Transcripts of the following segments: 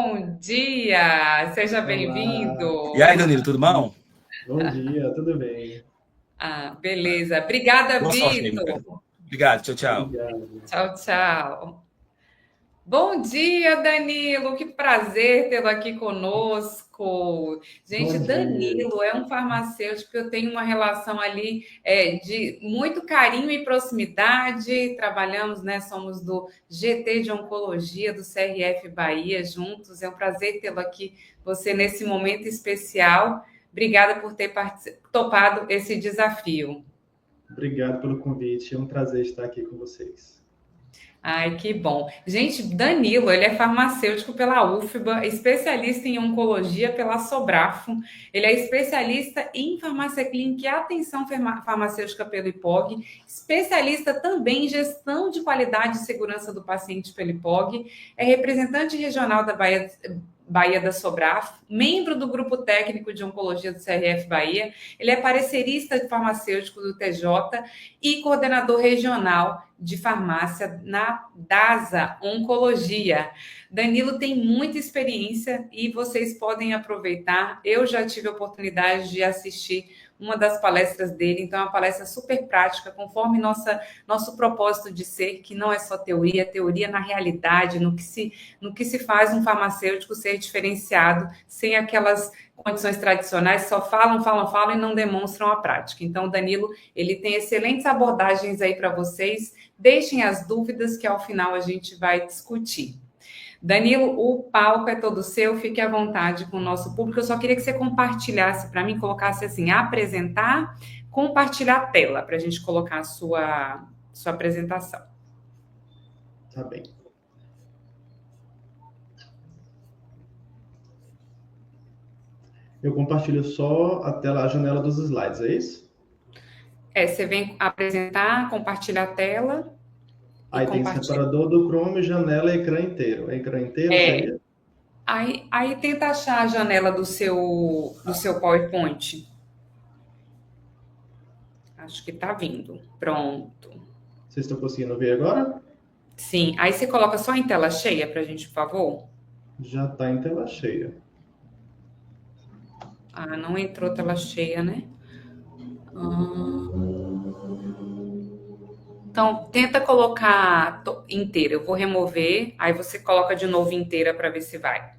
Bom dia, seja Olá, E bem-vindo. aí, Danilo, tudo bom? bom dia, tudo bem? Beleza. Obrigada, Boa sorte aí, meu Vitor. cara. Obrigado, tchau, tchau. Obrigado. Tchau, tchau. Bom dia, Danilo. Que prazer tê-lo aqui conosco. Gente, Bom dia. Danilo é um farmacêutico que eu tenho uma relação ali de muito carinho e proximidade. Trabalhamos, né? Somos do GT de Oncologia do CRF Bahia juntos. É um prazer tê-lo aqui, você nesse momento especial. Obrigada por ter topado esse desafio. Obrigado pelo convite. É um prazer estar aqui com vocês. Ai, que bom. Gente, Danilo, ele é farmacêutico pela UFBA, especialista em oncologia pela Sobrafo. Ele é especialista em farmácia clínica e atenção farmacêutica pelo IPOG, especialista também em gestão de qualidade e segurança do paciente pelo IPOG, é representante regional da Bahia da Sobrafo, membro do grupo técnico de oncologia do CRF Bahia. Ele é parecerista farmacêutico do TJ e coordenador regional de farmácia na DASA Oncologia. Danilo tem muita experiência e vocês podem aproveitar. Eu já tive a oportunidade de assistir uma das palestras dele, então é uma palestra super prática, conforme nosso propósito de ser, que não é só teoria, teoria na realidade, no que se faz um farmacêutico ser diferenciado, sem aquelas condições tradicionais, só falam, falam, falam e não demonstram a prática. Então, Danilo, ele tem excelentes abordagens aí para vocês. Deixem as dúvidas que ao final a gente vai discutir. Danilo, o palco é todo seu, fique à vontade com o nosso público. Eu só queria que você compartilhasse para mim, colocasse assim, apresentar, compartilhar a tela, para a gente colocar a sua apresentação. Tá bem. Eu compartilho só a tela, a janela dos slides, é isso? Você vem apresentar, compartilhar a tela e Aí tem compartilhar. separador do Chrome, janela e ecrã inteiro. É ecrã inteiro seria? Aí tenta achar a janela do seu PowerPoint. Acho que tá vindo. Pronto. Vocês estão conseguindo ver agora? Sim. Aí você coloca só em tela cheia pra gente, por favor. Já está em tela cheia. Não entrou tela cheia, né? Então, tenta colocar inteira. Eu vou remover, aí você coloca de novo inteira para ver se vai.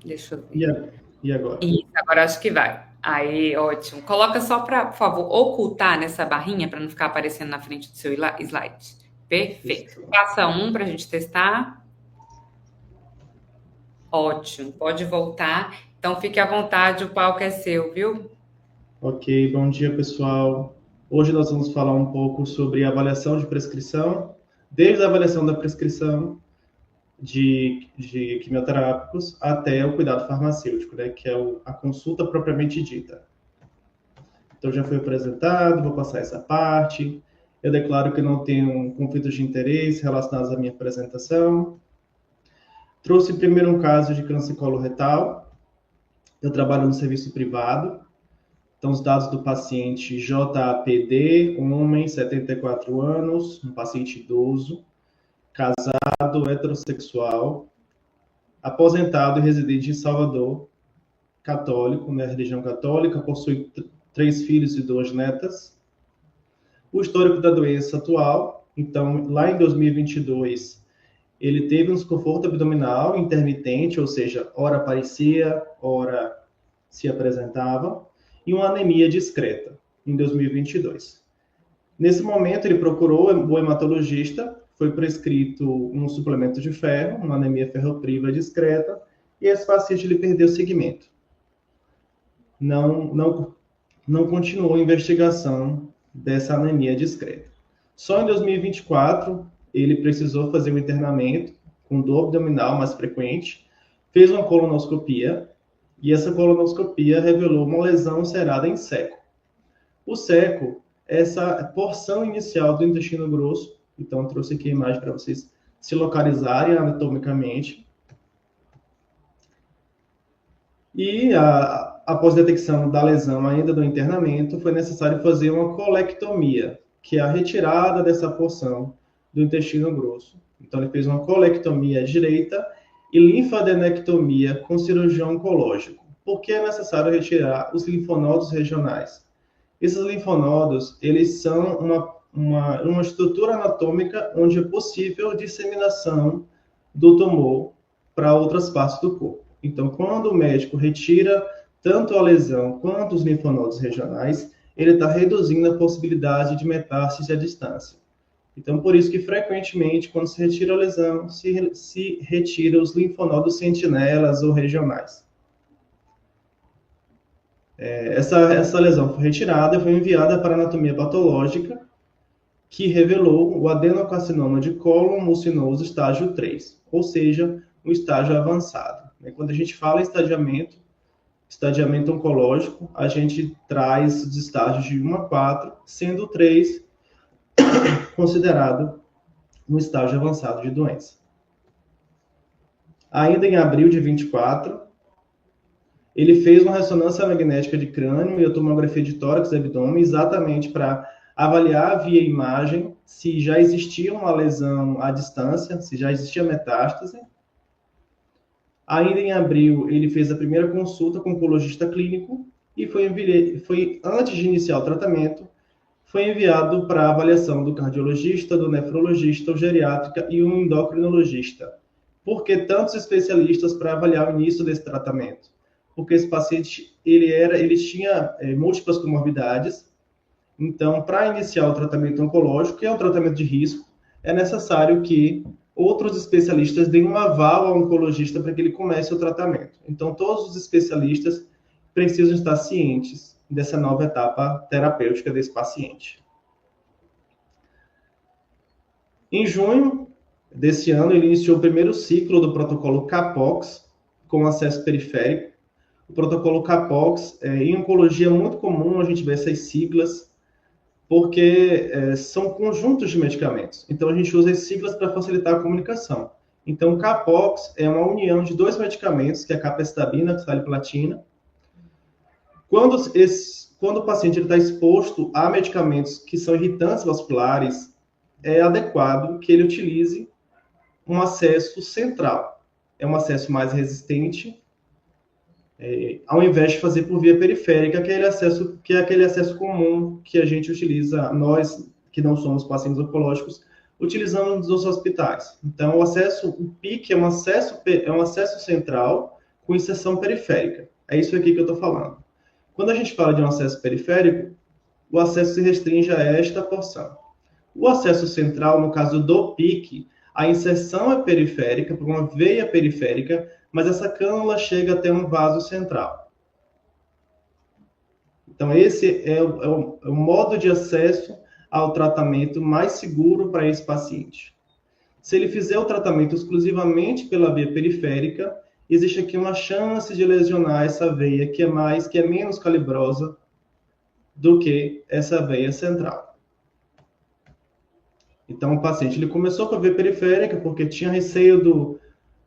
Deixa eu ver. E agora? Isso, agora acho que vai. Aí, ótimo. Coloca só para, por favor, ocultar nessa barrinha para não ficar aparecendo na frente do seu slide. Perfeito. Passa um para a gente testar. Ótimo. Pode voltar. Então, fique à vontade, o palco é seu, viu? Ok, bom dia pessoal. Hoje nós vamos falar um pouco sobre avaliação de prescrição, desde a avaliação da prescrição de quimioterápicos até o cuidado farmacêutico, né, que é a consulta propriamente dita. Então já foi apresentado, vou passar essa parte. Eu declaro que não tenho conflitos de interesse relacionados à minha apresentação. Trouxe primeiro um caso de câncer coloretal. Eu trabalho no serviço privado. Então, os dados do paciente JAPD, homem, 74 anos, um paciente idoso, casado, heterossexual, aposentado e residente em Salvador, católico, né, religião católica, possui 3 filhos e 2 netas. O histórico da doença atual, então, lá em 2022, ele teve um desconforto abdominal intermitente, ou seja, ora aparecia, ora se apresentava, e uma anemia discreta, em 2022. Nesse momento, ele procurou o hematologista, foi prescrito um suplemento de ferro, uma anemia ferropriva discreta, e esse paciente ele perdeu o segmento. Não continuou a investigação dessa anemia discreta. Só em 2024, ele precisou fazer um internamento com dor abdominal mais frequente, fez uma colonoscopia, e essa colonoscopia revelou uma lesão ulcerada em seco. O seco é essa porção inicial do intestino grosso, então eu trouxe aqui a imagem para vocês se localizarem anatomicamente. E após a detecção da lesão ainda do internamento, foi necessário fazer uma colectomia, que é a retirada dessa porção do intestino grosso. Então, ele fez uma colectomia direita e linfadenectomia com cirurgião oncológico. Por que é necessário retirar os linfonodos regionais? Esses linfonodos, eles são uma estrutura anatômica onde é possível disseminação do tumor para outras partes do corpo. Então, quando o médico retira tanto a lesão quanto os linfonodos regionais, ele está reduzindo a possibilidade de metástase à distância. Então, por isso que, frequentemente, quando se retira a lesão, se retira os linfonodos sentinelas ou regionais. Essa lesão foi retirada e foi enviada para a anatomia patológica, que revelou o adenocarcinoma de cólon mucinoso estágio 3, ou seja, um estágio avançado. Quando a gente fala em estadiamento oncológico, a gente traz os estágios de 1 a 4, sendo o 3 considerado um estágio avançado de doença. Ainda em abril de 24, ele fez uma ressonância magnética de crânio e a tomografia de tórax e abdômen, exatamente para avaliar via imagem se já existia uma lesão à distância, se já existia metástase. Ainda em abril, ele fez a primeira consulta com o oncologista clínico e foi antes de iniciar o tratamento, foi enviado para avaliação do cardiologista, do nefrologista, o geriátrica e o endocrinologista. Por que tantos especialistas para avaliar o início desse tratamento? Porque esse paciente ele tinha múltiplas comorbidades. Então, para iniciar o tratamento oncológico, que é um tratamento de risco, é necessário que outros especialistas deem um aval ao oncologista para que ele comece o tratamento. Então, todos os especialistas precisam estar cientes dessa nova etapa terapêutica desse paciente. Em junho desse ano, ele iniciou o primeiro ciclo do protocolo CAPOX, com acesso periférico. O protocolo CAPOX, em oncologia é muito comum a gente ver essas siglas, porque são conjuntos de medicamentos. Então, a gente usa as siglas para facilitar a comunicação. Então, o CAPOX é uma união de dois medicamentos, que é a capecitabina e a oxaliplatina. Quando o paciente está exposto a medicamentos que são irritantes vasculares, é adequado que ele utilize um acesso central. É um acesso mais resistente, ao invés de fazer por via periférica, que é aquele acesso comum que a gente utiliza, nós que não somos pacientes oncológicos, utilizamos nos hospitais. Então, o PIC é um acesso central com inserção periférica. É isso aqui que eu estou falando. Quando a gente fala de um acesso periférico, o acesso se restringe a esta porção. O acesso central, no caso do PIC, a inserção é periférica, por uma veia periférica, mas essa cânula chega até um vaso central. Então, esse é o modo de acesso ao tratamento mais seguro para esse paciente. Se ele fizer o tratamento exclusivamente pela via periférica, existe aqui uma chance de lesionar essa veia que é menos calibrosa do que essa veia central. Então, o paciente ele começou com a via periférica porque tinha receio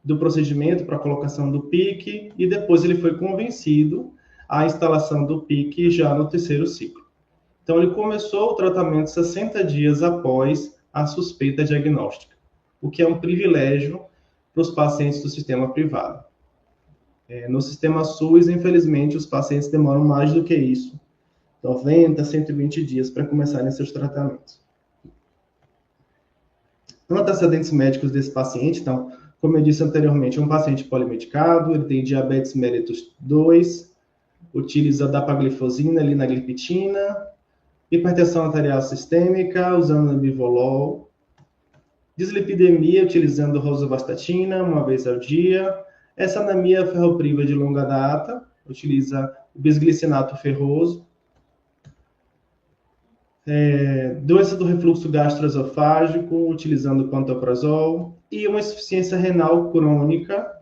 do procedimento para a colocação do PIC e depois ele foi convencido à instalação do PIC já no terceiro ciclo. Então, ele começou o tratamento 60 dias após a suspeita diagnóstica, o que é um privilégio para os pacientes do sistema privado. No sistema SUS, infelizmente, os pacientes demoram mais do que isso, 90, 120 dias para começarem seus tratamentos. Antecedentes médicos desse paciente, então, como eu disse anteriormente, é um paciente polimedicado, ele tem diabetes mellitus 2, utiliza dapaglifosina, linagliptina, hipertensão arterial sistêmica, usando bivolol, dislipidemia, utilizando rosuvastatina, uma vez ao dia, essa anemia ferropriva de longa data, utiliza o bisglicinato ferroso, doença do refluxo gastroesofágico, utilizando pantoprazol, e uma insuficiência renal crônica,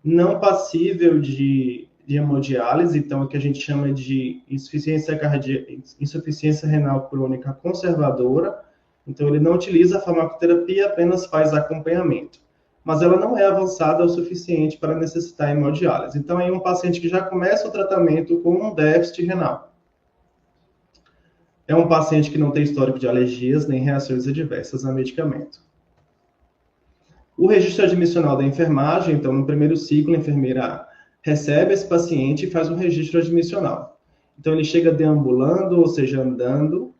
não passível de hemodiálise, então o que a gente chama de insuficiência renal crônica conservadora, Então, ele não utiliza a farmacoterapia, apenas faz acompanhamento. Mas ela não é avançada o suficiente para necessitar hemodiálise. Então, é um paciente que já começa o tratamento com um déficit renal. É um paciente que não tem histórico de alergias nem reações adversas a medicamento. O registro admissional da enfermagem, então, no primeiro ciclo, a enfermeira recebe esse paciente e faz um registro admissional. Então, ele chega deambulando, ou seja, andando,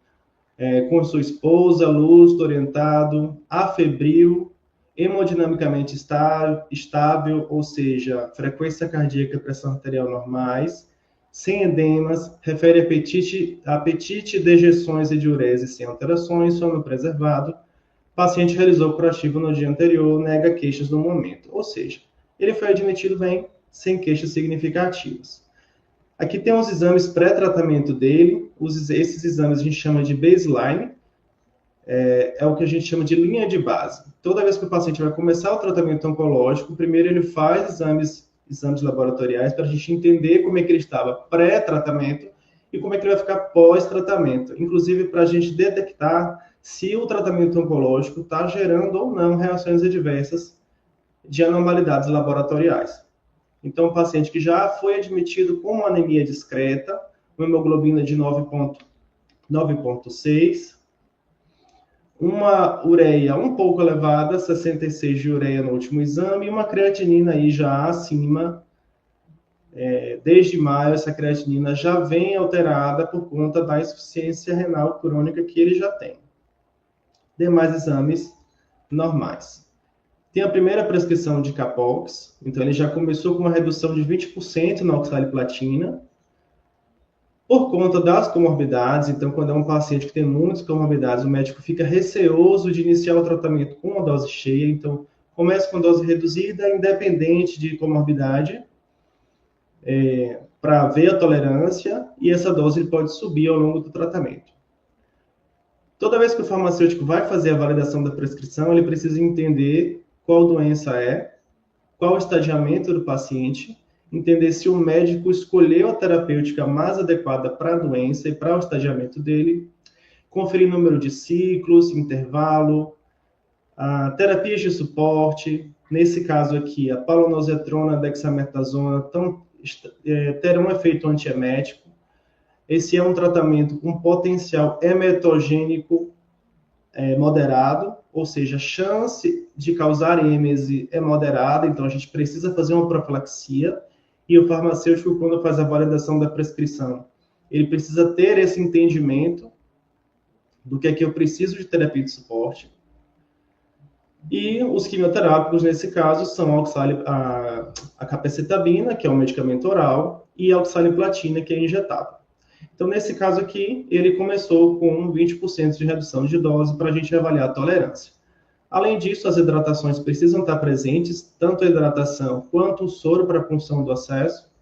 com sua esposa, lúcido, orientado, afebril, hemodinamicamente estável, ou seja, frequência cardíaca e pressão arterial normais, sem edemas, refere apetite, dejeções e diurese sem alterações, sono preservado. Paciente realizou curativo no dia anterior, nega queixas no momento. Ou seja, ele foi admitido bem, sem queixas significativas. Aqui tem os exames pré-tratamento dele. Esses exames a gente chama de baseline. É o que a gente chama de linha de base. Toda vez que o paciente vai começar o tratamento oncológico, primeiro ele faz exames laboratoriais para a gente entender como é que ele estava pré-tratamento e como é que ele vai ficar pós-tratamento. Inclusive para a gente detectar se o tratamento oncológico está gerando ou não reações adversas de anormalidades laboratoriais. Então, o paciente que já foi admitido com uma anemia discreta, uma hemoglobina de 9,6, uma ureia um pouco elevada, 66 de ureia no último exame, e uma creatinina aí já acima. Desde maio, essa creatinina já vem alterada por conta da insuficiência renal crônica que ele já tem. Demais exames normais. Tem a primeira prescrição de Capox, então ele já começou com uma redução de 20% na oxaliplatina, por conta das comorbidades. Então, quando é um paciente que tem muitas comorbidades, o médico fica receoso de iniciar o tratamento com uma dose cheia, então começa com dose reduzida, independente de comorbidade, para ver a tolerância, e essa dose ele pode subir ao longo do tratamento. Toda vez que o farmacêutico vai fazer a validação da prescrição, ele precisa entender qual doença é, qual o estadiamento do paciente, entender se o médico escolheu a terapêutica mais adequada para a doença e para o estadiamento dele, conferir número de ciclos, intervalo, terapias de suporte. Nesse caso aqui, a palonozetrona, a dexametasona terão um efeito antiemético. Esse é um tratamento com potencial emetogênico moderado, ou seja, a chance de causar êmese é moderada, então a gente precisa fazer uma profilaxia, e o farmacêutico, quando faz a validação da prescrição, ele precisa ter esse entendimento do que é que eu preciso de terapia de suporte. E os quimioterápicos, nesse caso, são a capecitabina, que é um medicamento oral, e a oxaliplatina, que é injetável. Então, nesse caso aqui, ele começou com 20% de redução de dose para a gente avaliar a tolerância. Além disso, as hidratações precisam estar presentes, tanto a hidratação quanto o soro para a punção do acesso.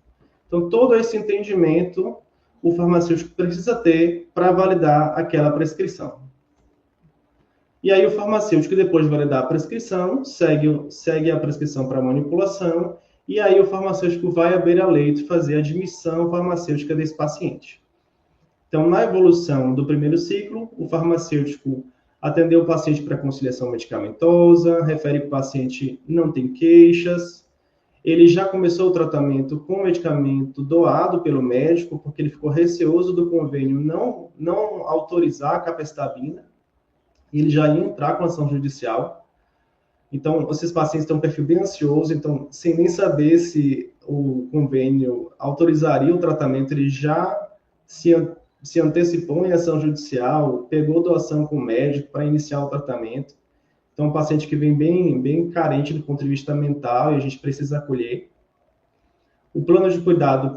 Então, todo esse entendimento o farmacêutico precisa ter para validar aquela prescrição. E aí o farmacêutico, depois de validar a prescrição, segue a prescrição para manipulação, e aí o farmacêutico vai à beira-leito fazer a admissão farmacêutica desse paciente. Então, na evolução do primeiro ciclo, o farmacêutico atendeu o paciente para conciliação medicamentosa, refere que o paciente não tem queixas, ele já começou o tratamento com medicamento doado pelo médico, porque ele ficou receoso do convênio não autorizar a capecitabina, e ele já ia entrar com ação judicial. Então, esses pacientes têm um perfil bem ansioso, então, sem nem saber se o convênio autorizaria o tratamento, ele já se antecipou em ação judicial, pegou doação com o médico para iniciar o tratamento. Então, um paciente que vem bem carente do ponto de vista mental e a gente precisa acolher. O plano de cuidado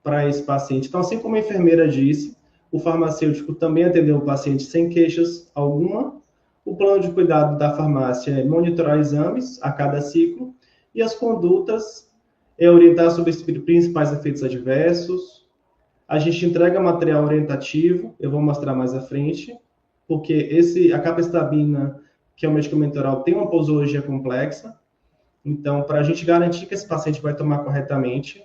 para esse paciente. Então, assim como a enfermeira disse, o farmacêutico também atendeu o paciente sem queixas alguma. O plano de cuidado da farmácia é monitorar exames a cada ciclo, e as condutas é orientar sobre os principais efeitos adversos. A gente entrega material orientativo, eu vou mostrar mais à frente, porque a capecitabina, que é um medicamento oral, tem uma posologia complexa. Então, para a gente garantir que esse paciente vai tomar corretamente,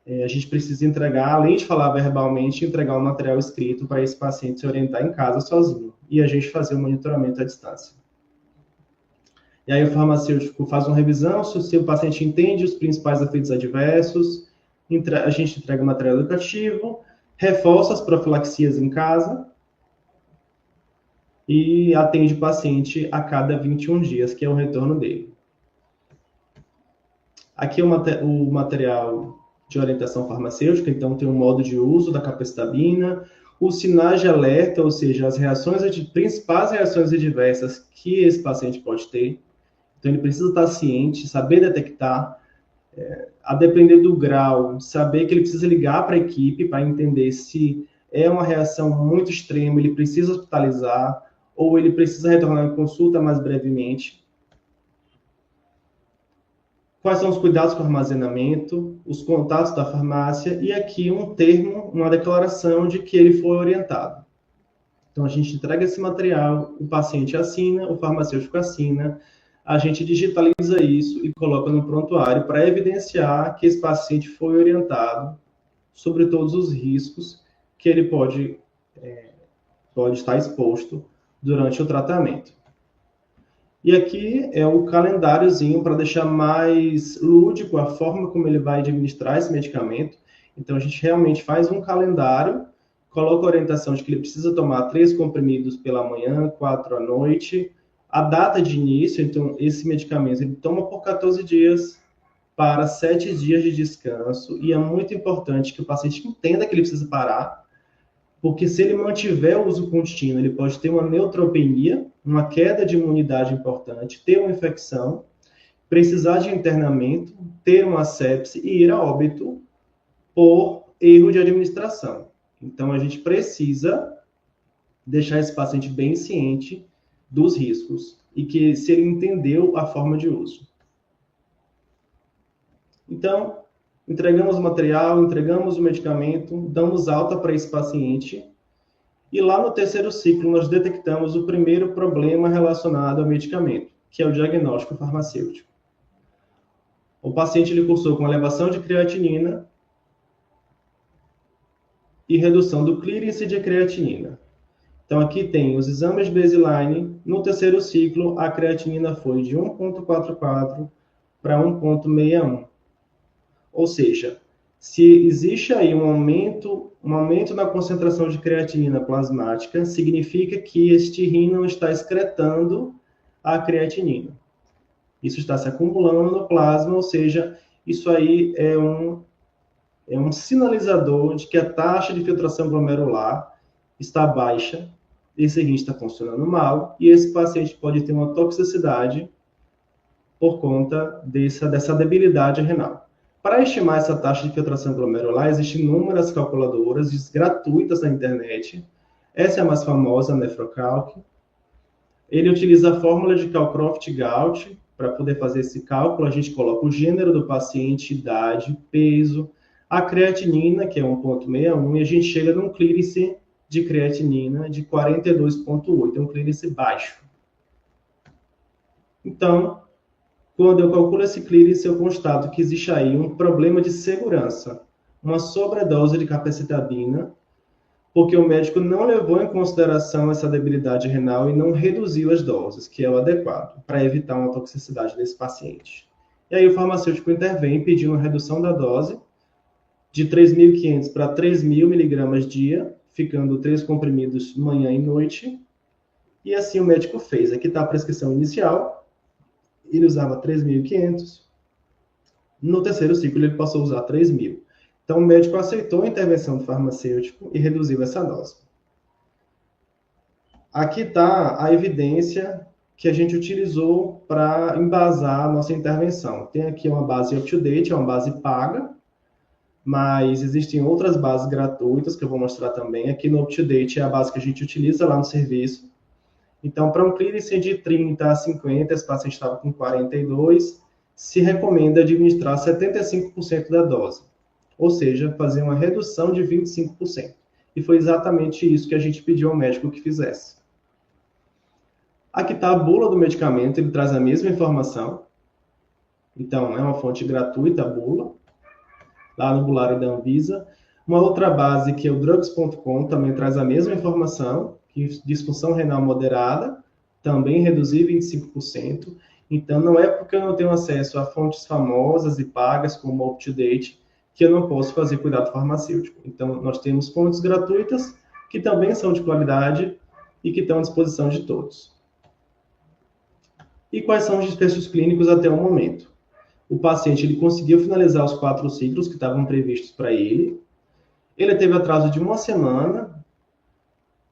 A gente precisa entregar, além de falar verbalmente, entregar um material escrito para esse paciente se orientar em casa sozinho. E a gente fazer o monitoramento à distância. E aí o farmacêutico faz uma revisão, se o paciente entende os principais efeitos adversos, a gente entrega o material educativo, reforça as profilaxias em casa e atende o paciente a cada 21 dias, que é o retorno dele. Aqui é o material de orientação farmacêutica, então tem um modo de uso da capecitabina, os sinais de alerta, ou seja, as principais reações adversas que esse paciente pode ter. Então, ele precisa estar ciente, saber detectar, a depender do grau, saber que ele precisa ligar para a equipe para entender se é uma reação muito extrema, ele precisa hospitalizar, ou ele precisa retornar em consulta mais brevemente. Quais são os cuidados com o armazenamento, os contatos da farmácia, e aqui um termo, uma declaração de que ele foi orientado. Então, a gente entrega esse material, o paciente assina, o farmacêutico assina, a gente digitaliza isso e coloca no prontuário para evidenciar que esse paciente foi orientado sobre todos os riscos que ele pode estar exposto durante o tratamento. E aqui é o calendáriozinho para deixar mais lúdico a forma como ele vai administrar esse medicamento. Então, a gente realmente faz um calendário, coloca a orientação de que ele precisa tomar 3 comprimidos pela manhã, 4 à noite. A data de início, então, esse medicamento ele toma por 14 dias para 7 dias de descanso. E é muito importante que o paciente entenda que ele precisa parar, porque se ele mantiver o uso contínuo, ele pode ter uma neutropenia, uma queda de imunidade importante, ter uma infecção, precisar de internamento, ter uma sepse e ir a óbito por erro de administração. Então, a gente precisa deixar esse paciente bem ciente dos riscos e que se ele entendeu a forma de uso. Então, entregamos o material, entregamos o medicamento, damos alta para esse paciente e lá no terceiro ciclo nós detectamos o primeiro problema relacionado ao medicamento, que é o diagnóstico farmacêutico. O paciente ele cursou com elevação de creatinina e redução do clearance de creatinina. Então aqui tem os exames de baseline. No terceiro ciclo, a creatinina foi de 1,44 para 1,61. Ou seja, se existe aí um aumento na concentração de creatinina plasmática, significa que este rim não está excretando a creatinina. Isso está se acumulando no plasma, ou seja, isso aí é um sinalizador de que a taxa de filtração glomerular está baixa, esse rim está funcionando mal, e esse paciente pode ter uma toxicidade por conta dessa debilidade renal. Para estimar essa taxa de filtração glomerular, existem inúmeras calculadoras gratuitas na internet. Essa é a mais famosa, a Nefrocalc. Ele utiliza a fórmula de Calcroft-Gault para poder fazer esse cálculo. A gente coloca o gênero do paciente, idade, peso, a creatinina, que é 1,61, e a gente chega num clearance de creatinina de 42,8, é um clearance baixo. Então, quando eu calculo esse clearance, eu constato que existe aí um problema de segurança, uma sobredose de capecitabina, porque o médico não levou em consideração essa debilidade renal e não reduziu as doses, que é o adequado, para evitar uma toxicidade desse paciente. E aí o farmacêutico intervém pedindo uma redução da dose de 3.500 para 3.000 miligramas dia, ficando 3 comprimidos manhã e noite. E assim o médico fez. Aqui está a prescrição inicial. Ele usava 3.500. No terceiro ciclo, ele passou a usar 3.000. Então, o médico aceitou a intervenção do farmacêutico e reduziu essa dose. Aqui está a evidência que a gente utilizou para embasar a nossa intervenção. Tem aqui uma base up-to-date, é uma base paga, mas existem outras bases gratuitas que eu vou mostrar também. Aqui no up-to-date é a base que a gente utiliza lá no serviço. Então, para um clearance de 30 a 50, esse paciente estava com 42, se recomenda administrar 75% da dose, ou seja, fazer uma redução de 25%. E foi exatamente isso que a gente pediu ao médico que fizesse. Aqui está a bula do medicamento, ele traz a mesma informação. Então, é uma fonte gratuita, a bula. lá no bulário da Anvisa. Uma outra base, que é o drugs.com, também traz a mesma informação, que disfunção renal moderada, também reduzir 25%. Então, não é porque eu não tenho acesso a fontes famosas e pagas, como UpToDate, que eu não posso fazer cuidado farmacêutico. Então, nós temos fontes gratuitas, que também são de qualidade e que estão à disposição de todos. E quais são os desfechos clínicos até o momento? O paciente ele conseguiu finalizar os 4 ciclos que estavam previstos para ele. Ele teve atraso de 1 semana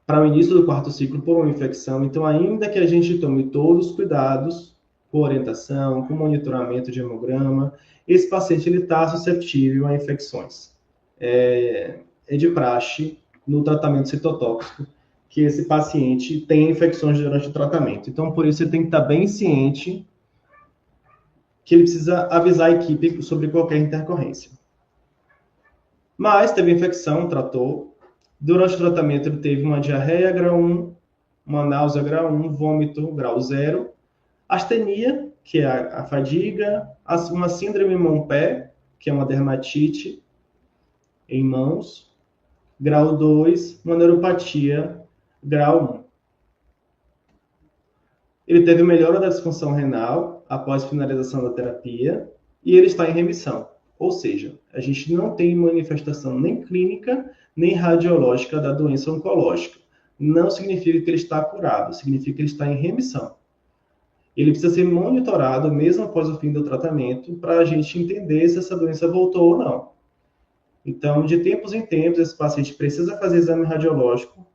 para o início do 4º ciclo por uma infecção. Então, ainda que a gente tome todos os cuidados, com orientação, com monitoramento de hemograma, esse paciente está suscetível a infecções. É de praxe no tratamento citotóxico que esse paciente tenha infecções durante o tratamento. Então, por isso, você tem que estar bem ciente que ele precisa avisar a equipe sobre qualquer intercorrência. Mas teve infecção, tratou. Durante o tratamento, ele teve uma diarreia grau 1, uma náusea grau 1, vômito grau 0, astenia, que é a fadiga, uma síndrome mão-pé, que é uma dermatite em mãos, grau 2, uma neuropatia grau 1. Ele teve melhora da disfunção renal após finalização da terapia e ele está em remissão. Ou seja, a gente não tem manifestação nem clínica, nem radiológica da doença oncológica. Não significa que ele está curado, significa que ele está em remissão. Ele precisa ser monitorado mesmo após o fim do tratamento para a gente entender se essa doença voltou ou não. Então, de tempos em tempos, esse paciente precisa fazer exame radiológico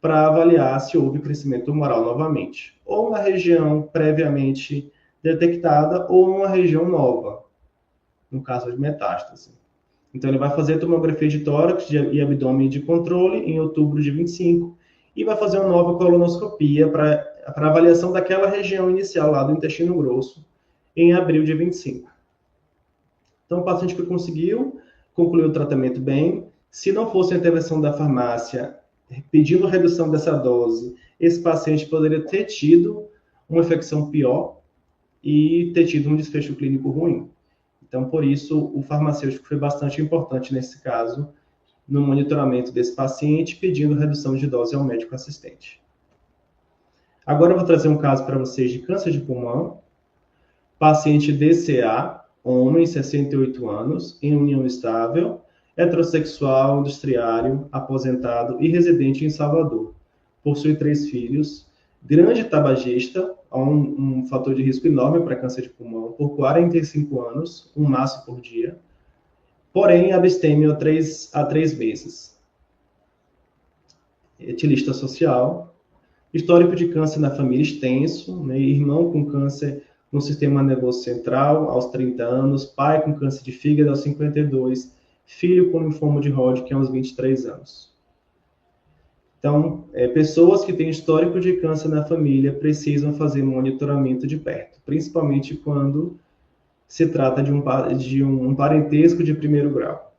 para avaliar se houve crescimento tumoral novamente, ou na região previamente detectada, ou numa região nova, no caso de metástase. Então, ele vai fazer tomografia de tórax e abdômen de controle em outubro de 25 e vai fazer uma nova colonoscopia para avaliação daquela região inicial lá do intestino grosso em abril de 25. Então, o paciente que conseguiu concluir o tratamento bem, se não fosse a intervenção da farmácia pedindo redução dessa dose, esse paciente poderia ter tido uma infecção pior e ter tido um desfecho clínico ruim. Então, por isso, o farmacêutico foi bastante importante nesse caso, no monitoramento desse paciente, pedindo redução de dose ao médico assistente. Agora eu vou trazer um caso para vocês de câncer de pulmão. Paciente DCA, homem, 68 anos, em união estável, heterossexual, industriário, aposentado e residente em Salvador. Possui 3 filhos, grande tabagista, um fator de risco enorme para câncer de pulmão, por 45 anos, um maço por dia, porém abstêmio há 3 meses. Etilista social, histórico de câncer na família extenso, né, irmão com câncer no sistema nervoso central aos 30 anos, pai com câncer de fígado aos 52, filho com linfoma de Hodgkin aos 23 anos. Então, pessoas que têm histórico de câncer na família precisam fazer monitoramento de perto, principalmente quando se trata de um parentesco de primeiro grau.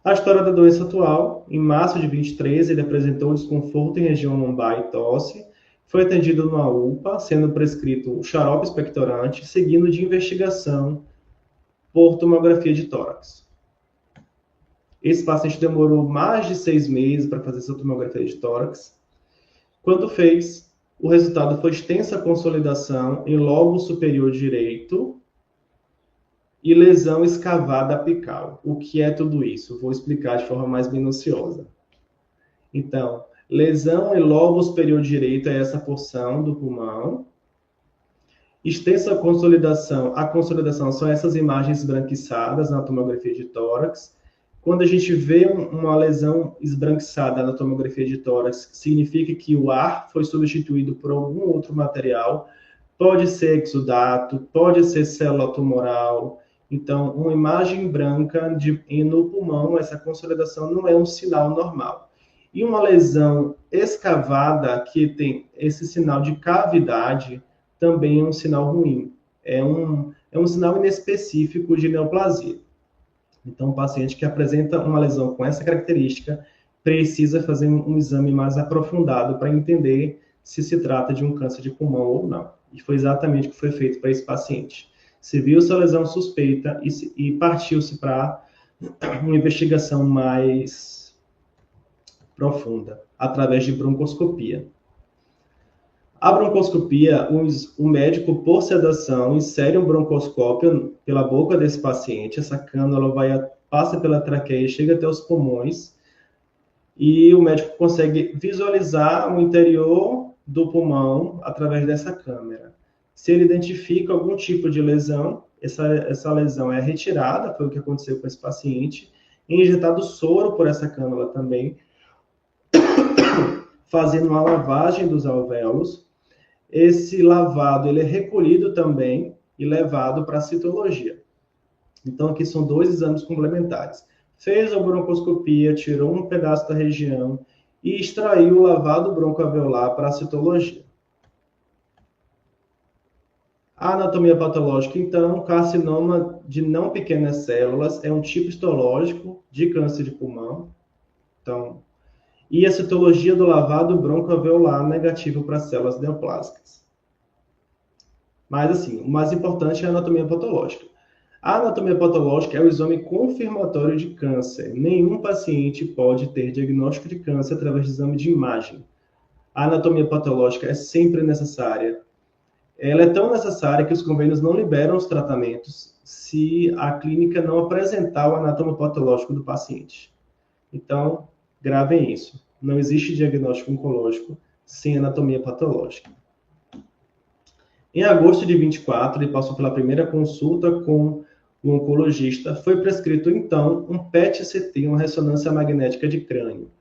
A história da doença atual: em março de 23, ele apresentou desconforto em região lombar e tosse, foi atendido numa UPA, sendo prescrito o xarope expectorante, seguindo de investigação por tomografia de tórax. Esse paciente demorou mais de 6 meses para fazer sua tomografia de tórax. Quando fez, o resultado foi extensa consolidação em lobo superior direito e lesão escavada apical. O que é tudo isso? Vou explicar de forma mais minuciosa. Então, lesão em lobo superior direito é essa porção do pulmão. Extensa consolidação. A consolidação são essas imagens esbranquiçadas na tomografia de tórax. Quando a gente vê uma lesão esbranquiçada na tomografia de tórax, significa que o ar foi substituído por algum outro material. Pode ser exudato, pode ser célula tumoral. Então, uma imagem branca no pulmão, essa consolidação não é um sinal normal. E uma lesão escavada, que tem esse sinal de cavidade, também é um sinal ruim. É um sinal inespecífico de neoplasia. Então, o paciente que apresenta uma lesão com essa característica precisa fazer um exame mais aprofundado para entender se trata de um câncer de pulmão ou não. E foi exatamente o que foi feito para esse paciente. se viu essa lesão suspeita e partiu-se para uma investigação mais profunda, através de broncoscopia. A broncoscopia, o médico, por sedação, insere um broncoscópio pela boca desse paciente. Essa cânula passa pela traqueia e chega até os pulmões. E o médico consegue visualizar o interior do pulmão através dessa câmera. Se ele identifica algum tipo de lesão, essa lesão é retirada, foi o que aconteceu com esse paciente, e injetado soro por essa cânula também, fazendo uma lavagem dos alvéolos. Esse lavado ele é recolhido também e levado para a citologia. Então, aqui são 2 exames complementares. Fez a broncoscopia, tirou um pedaço da região e extraiu o lavado broncoalveolar para a citologia. A anatomia patológica, então, carcinoma de não pequenas células, é um tipo histológico de câncer de pulmão. Então, e a citologia do lavado broncoalveolar negativo para células neoplásicas. Mas, assim, o mais importante é a anatomia patológica. A anatomia patológica é o exame confirmatório de câncer. Nenhum paciente pode ter diagnóstico de câncer através de exame de imagem. A anatomia patológica é sempre necessária. Ela é tão necessária que os convênios não liberam os tratamentos se a clínica não apresentar o anatomopatológico do paciente. Então, gravem isso. Não existe diagnóstico oncológico sem anatomia patológica. Em agosto de 24, ele passou pela primeira consulta com o oncologista. Foi prescrito, então, um PET-CT, uma ressonância magnética de crânio.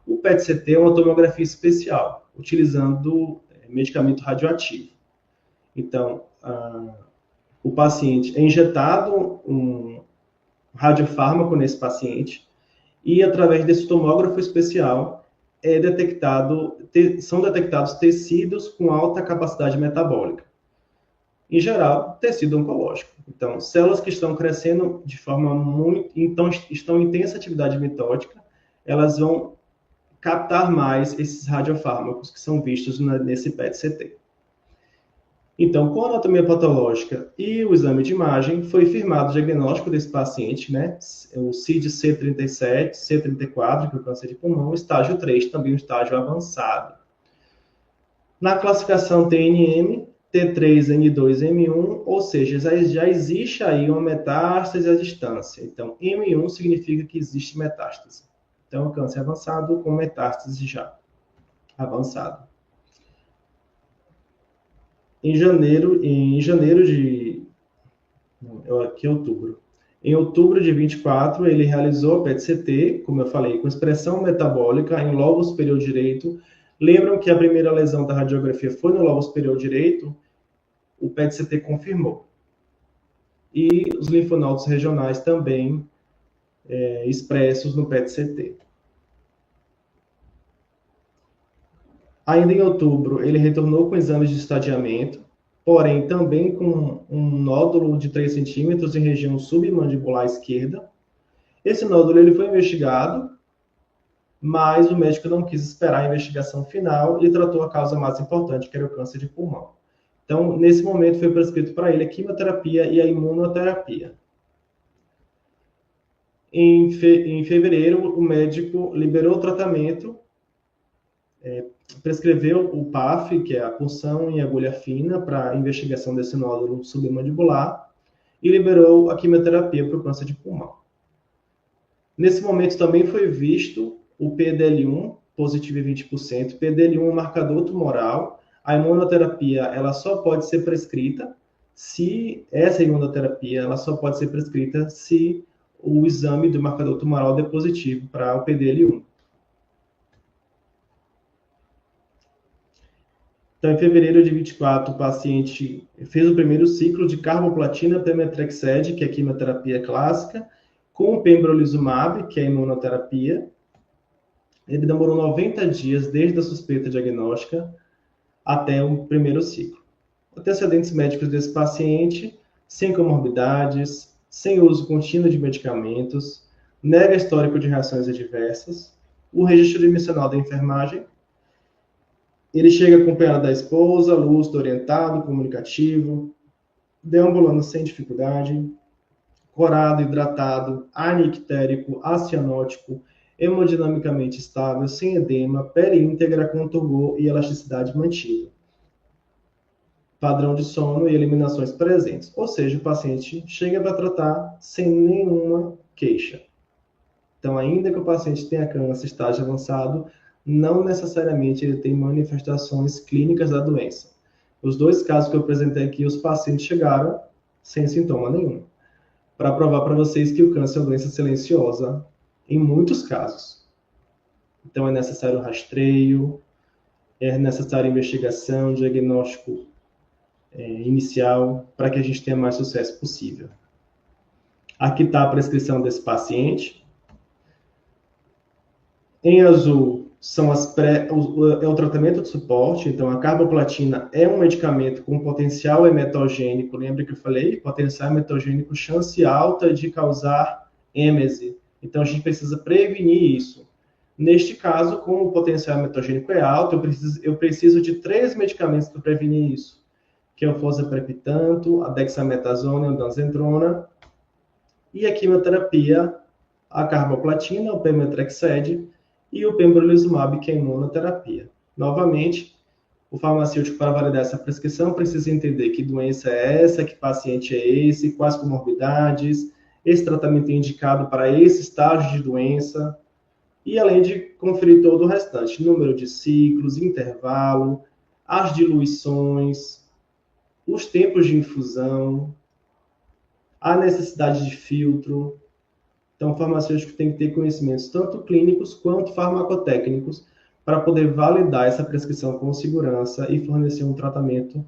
O PET-CT é uma tomografia especial, utilizando medicamento radioativo. Então, o paciente é injetado um radiofármaco nesse paciente e, através desse tomógrafo especial, são detectados tecidos com alta capacidade metabólica. Em geral, tecido oncológico. Então, células que estão crescendo de forma estão em intensa atividade mitótica, elas vão captar mais esses radiofármacos que são vistos nesse PET-CT. Então, com a anatomia patológica e o exame de imagem, foi firmado o diagnóstico desse paciente, né? O CID C37, C34, que é o câncer de pulmão, estágio 3, também um estágio avançado. Na classificação TNM, T3N2M1, ou seja, já existe aí uma metástase à distância. Então, M1 significa que existe metástase. Então, câncer avançado com metástase já avançado. Em outubro de 24, ele realizou a PET-CT, como eu falei, com expressão metabólica em lobo superior direito. Lembram que a primeira lesão da radiografia foi no lobo superior direito? O PET-CT confirmou. E os linfonodos regionais também expressos no PET-CT. Ainda em outubro, ele retornou com exames de estadiamento, porém também com um nódulo de 3 centímetros em região submandibular esquerda. Esse nódulo ele foi investigado, mas o médico não quis esperar a investigação final e tratou a causa mais importante, que era o câncer de pulmão. Então, nesse momento, foi prescrito para ele a quimioterapia e a imunoterapia. Em fevereiro, o médico liberou o tratamento, prescreveu o PAF, que é a punção em agulha fina, para a investigação desse nódulo submandibular, e liberou a quimioterapia para o câncer de pulmão. Nesse momento também foi visto o PDL1, positivo em 20%. PDL1 é um marcador tumoral. A imunoterapia ela só pode ser prescrita se o exame do marcador tumoral der positivo para o PDL1. Então, em fevereiro de 24, o paciente fez o primeiro ciclo de carboplatina pemetrexed, que é a quimioterapia clássica, com o pembrolizumab, que é a imunoterapia. Ele demorou 90 dias desde a suspeita diagnóstica até o primeiro ciclo. Antecedentes médicos desse paciente, sem comorbidades, sem uso contínuo de medicamentos, nega histórico de reações adversas, o registro dimensional da enfermagem. Ele chega acompanhado da esposa, lúcido, orientado, comunicativo, deambulando sem dificuldade, corado, hidratado, anictérico, acianótico, hemodinamicamente estável, sem edema, pele íntegra com turgor e elasticidade mantida. Padrão de sono e eliminações presentes. Ou seja, o paciente chega para tratar sem nenhuma queixa. Então, ainda que o paciente tenha câncer estágio avançado, não necessariamente ele tem manifestações clínicas da doença. Os 2 casos que eu apresentei aqui, os pacientes chegaram sem sintoma nenhum. Para provar para vocês que o câncer é uma doença silenciosa, em muitos casos. Então, é necessário rastreio, é necessário investigação, diagnóstico inicial, para que a gente tenha mais sucesso possível. Aqui está a prescrição desse paciente. Em azul, é o tratamento de suporte. Então, a carboplatina é um medicamento com potencial emetogênico. Lembra que eu falei? Potencial emetogênico, chance alta de causar êmese. Então, a gente precisa prevenir isso. Neste caso, como o potencial emetogênico é alto, eu preciso de 3 medicamentos para prevenir isso, que é o fosaprepitanto, a dexametasona e a ondansetron, e a quimioterapia, a carboplatina, o pemetrexed e o pembrolizumab, que é imunoterapia. Novamente, o farmacêutico, para validar essa prescrição, precisa entender que doença é essa, que paciente é esse, quais comorbidades, esse tratamento é indicado para esse estágio de doença, e além de conferir todo o restante, número de ciclos, intervalo, as diluições, os tempos de infusão, a necessidade de filtro. Então, o farmacêutico tem que ter conhecimentos tanto clínicos quanto farmacotécnicos para poder validar essa prescrição com segurança e fornecer um tratamento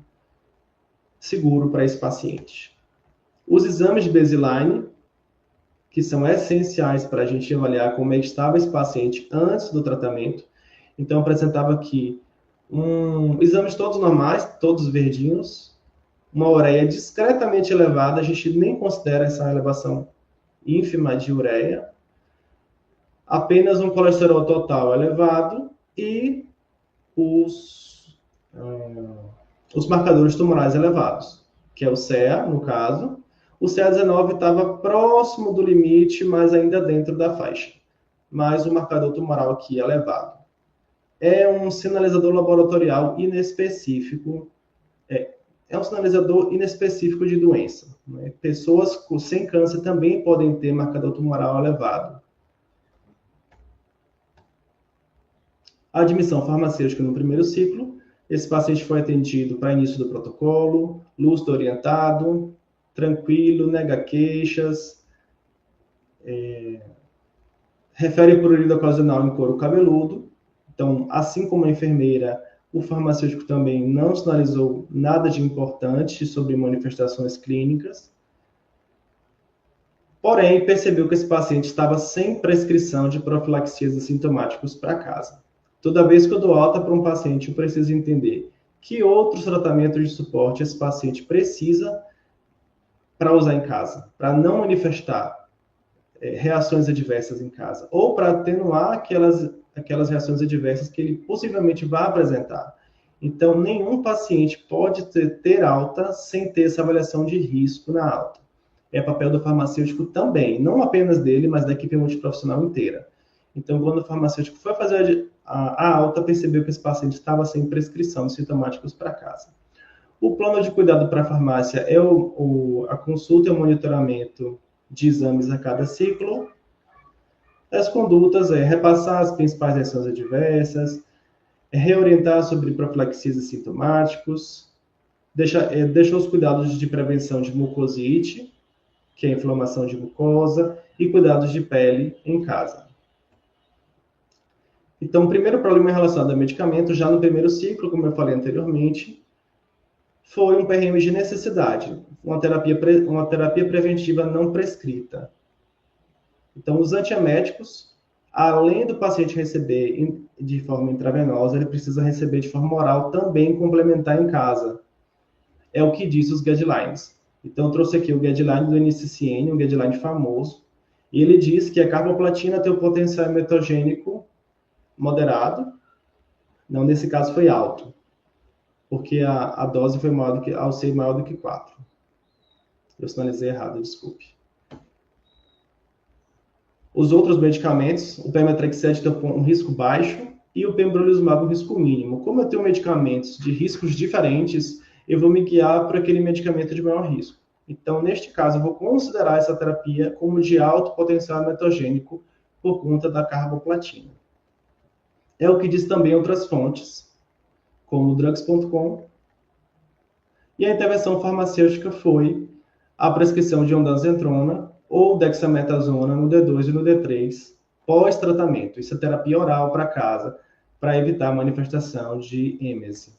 seguro para esse paciente. Os exames de baseline, que são essenciais para a gente avaliar como é que estava esse paciente antes do tratamento. Então, apresentava aqui exames todos normais, todos verdinhos, uma ureia discretamente elevada, a gente nem considera essa elevação ínfima de ureia, apenas um colesterol total elevado e os marcadores tumorais elevados, que é o CEA, no caso. O CA19 estava próximo do limite, mas ainda dentro da faixa. Mas o marcador tumoral aqui elevado. É um sinalizador laboratorial inespecífico. É um sinalizador inespecífico de doença. Né? Pessoas sem câncer também podem ter marcador tumoral elevado. A admissão farmacêutica no primeiro ciclo. Esse paciente foi atendido para início do protocolo, lúcido orientado, tranquilo, nega queixas, refere prurido ocasional em couro cabeludo. Então, assim como a enfermeira, o farmacêutico também não sinalizou nada de importante sobre manifestações clínicas. Porém, percebeu que esse paciente estava sem prescrição de profilaxias assintomáticos para casa. Toda vez que eu dou alta para um paciente, eu preciso entender que outros tratamentos de suporte esse paciente precisa para usar em casa, para não manifestar reações adversas em casa, ou para atenuar aquelas reações adversas que ele possivelmente vai apresentar. Então, nenhum paciente pode ter alta sem ter essa avaliação de risco na alta. É papel do farmacêutico também, não apenas dele, mas da equipe multiprofissional inteira. Então, quando o farmacêutico foi fazer a alta, percebeu que esse paciente estava sem prescrição de sintomáticos para casa. O plano de cuidado para a farmácia é a consulta e o monitoramento de exames a cada ciclo. As condutas é repassar as principais reações adversas, reorientar sobre profilaxias e sintomáticos, deixar os cuidados de prevenção de mucosite, que é a inflamação de mucosa, e cuidados de pele em casa. Então, o primeiro problema relacionado a medicamento, já no primeiro ciclo, como eu falei anteriormente, foi um PRM de necessidade, uma terapia preventiva não prescrita. Então, os antieméticos, além do paciente receber de forma intravenosa, ele precisa receber de forma oral também complementar em casa. É o que diz os guidelines. Então, eu trouxe aqui o guideline do NCCN, um guideline famoso, e ele diz que a carboplatina tem o potencial emetogênico moderado, não, nesse caso foi alto, porque a dose foi maior ao ser maior do que 4. Eu sinalizei errado, desculpe. Os outros medicamentos, o pemetrexed tem um risco baixo e o pembrolizumab um risco mínimo. Como eu tenho medicamentos de riscos diferentes, eu vou me guiar por aquele medicamento de maior risco. Então, neste caso, eu vou considerar essa terapia como de alto potencial metogênico por conta da carboplatina. É o que diz também outras fontes, como drugs.com. E a intervenção farmacêutica foi a prescrição de ondansetron ou dexametasona no D2 e no D3 pós-tratamento. Isso é terapia oral para casa, para evitar a manifestação de êmese.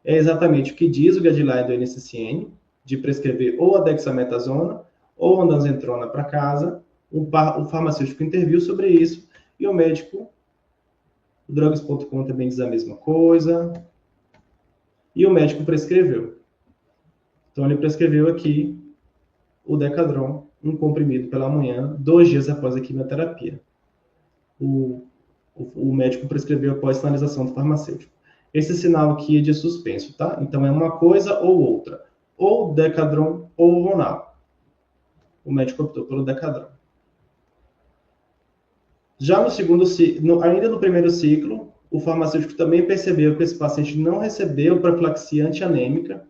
É exatamente o que diz o guideline do NCCN, de prescrever ou a dexametasona ou a ondansetrona para casa. O farmacêutico interviu sobre isso e o médico, o drugs.com também diz a mesma coisa, e o médico prescreveu. Então, ele prescreveu aqui o Decadron, um comprimido pela manhã, 2 dias após a quimioterapia. O médico prescreveu após sinalização do farmacêutico. Esse sinal aqui é de suspenso, tá? Então, é uma coisa ou outra. Ou Decadron ou Ronal. O médico optou pelo Decadron. Já no segundo ciclo, ainda no primeiro ciclo, o farmacêutico também percebeu que esse paciente não recebeu profilaxia antianêmica.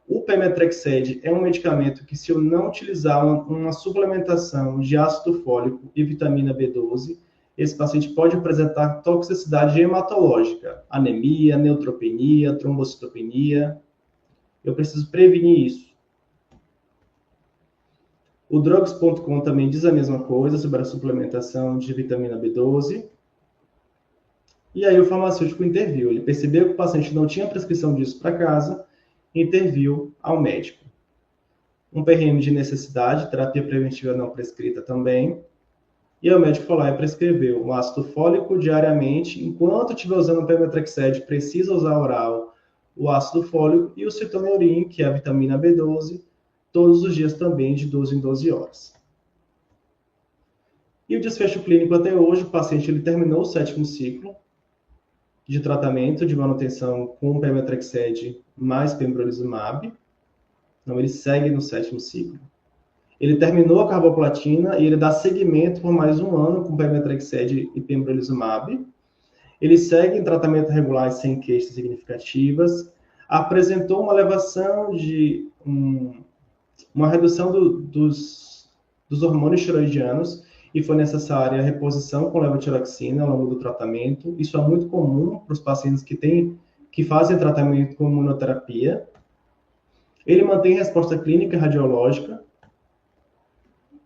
O pemetrexed é um medicamento que, se eu não utilizar uma suplementação de ácido fólico e vitamina B12, esse paciente pode apresentar toxicidade hematológica, anemia, neutropenia, trombocitopenia. Eu preciso prevenir isso. O drugs.com também diz a mesma coisa sobre a suplementação de vitamina B12. E aí o farmacêutico interviu. Ele percebeu que o paciente não tinha prescrição disso para casa, interviu ao médico. Um PRM de necessidade, terapia preventiva não prescrita também. E aí o médico foi lá e prescreveu o ácido fólico diariamente. Enquanto estiver usando o pemetrexed, precisa usar oral o ácido fólico e o citoneurin, que é a vitamina B12, todos os dias também, de 12 em 12 horas. E o desfecho clínico até hoje, o paciente ele terminou o 7º ciclo de tratamento de manutenção com pemetrexed mais pembrolizumab. Então, ele segue no 7º ciclo. Ele terminou a carboplatina e ele dá seguimento por mais 1 ano com pemetrexed e pembrolizumab. Ele segue em tratamento regular sem queixas significativas. Apresentou uma elevação de uma redução dos hormônios tiroidianos e foi necessária a reposição com levotiroxina ao longo do tratamento. Isso é muito comum para os pacientes que fazem tratamento com imunoterapia. Ele mantém resposta clínica radiológica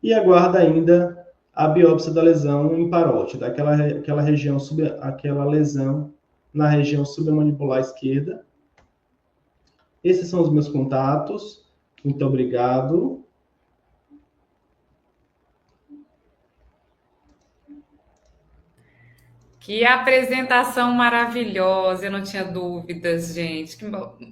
e aguarda ainda a biópsia da lesão em parótida, aquela lesão na região submandibular esquerda. Esses são os meus contatos. Muito obrigado. Que apresentação maravilhosa, eu não tinha dúvidas, gente.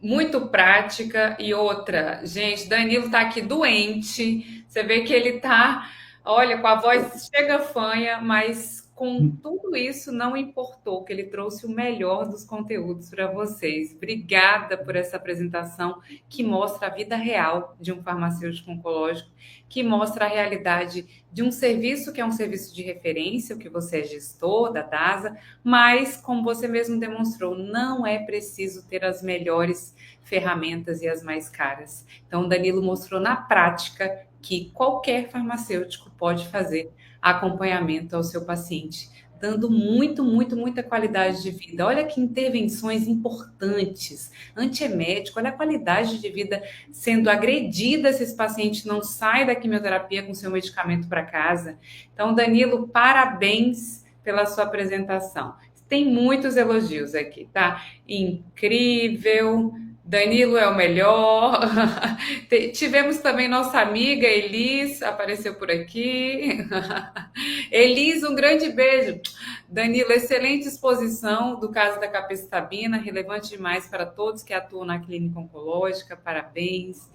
Muito prática. E outra, gente, Danilo tá aqui doente. Você vê que ele tá, olha, com a voz chega fanha, mas com tudo isso não importou, que ele trouxe o melhor dos conteúdos para vocês. Obrigada por essa apresentação que mostra a vida real de um farmacêutico oncológico, que mostra a realidade de um serviço que é um serviço de referência, o que você é gestor da DASA, mas, como você mesmo demonstrou, não é preciso ter as melhores ferramentas e as mais caras. Então, o Danilo mostrou na prática que qualquer farmacêutico pode fazer acompanhamento ao seu paciente, dando muita qualidade de vida. Olha que intervenções importantes, antiemético, olha a qualidade de vida sendo agredida se esse paciente não sai da quimioterapia com seu medicamento para casa. Então, Danilo, parabéns pela sua apresentação. Tem muitos elogios aqui, tá? Incrível! Danilo é o melhor. Tivemos também nossa amiga Elis, apareceu por aqui. Elis, um grande beijo. Danilo, excelente exposição do caso da capecitabina, relevante demais para todos que atuam na clínica oncológica, parabéns.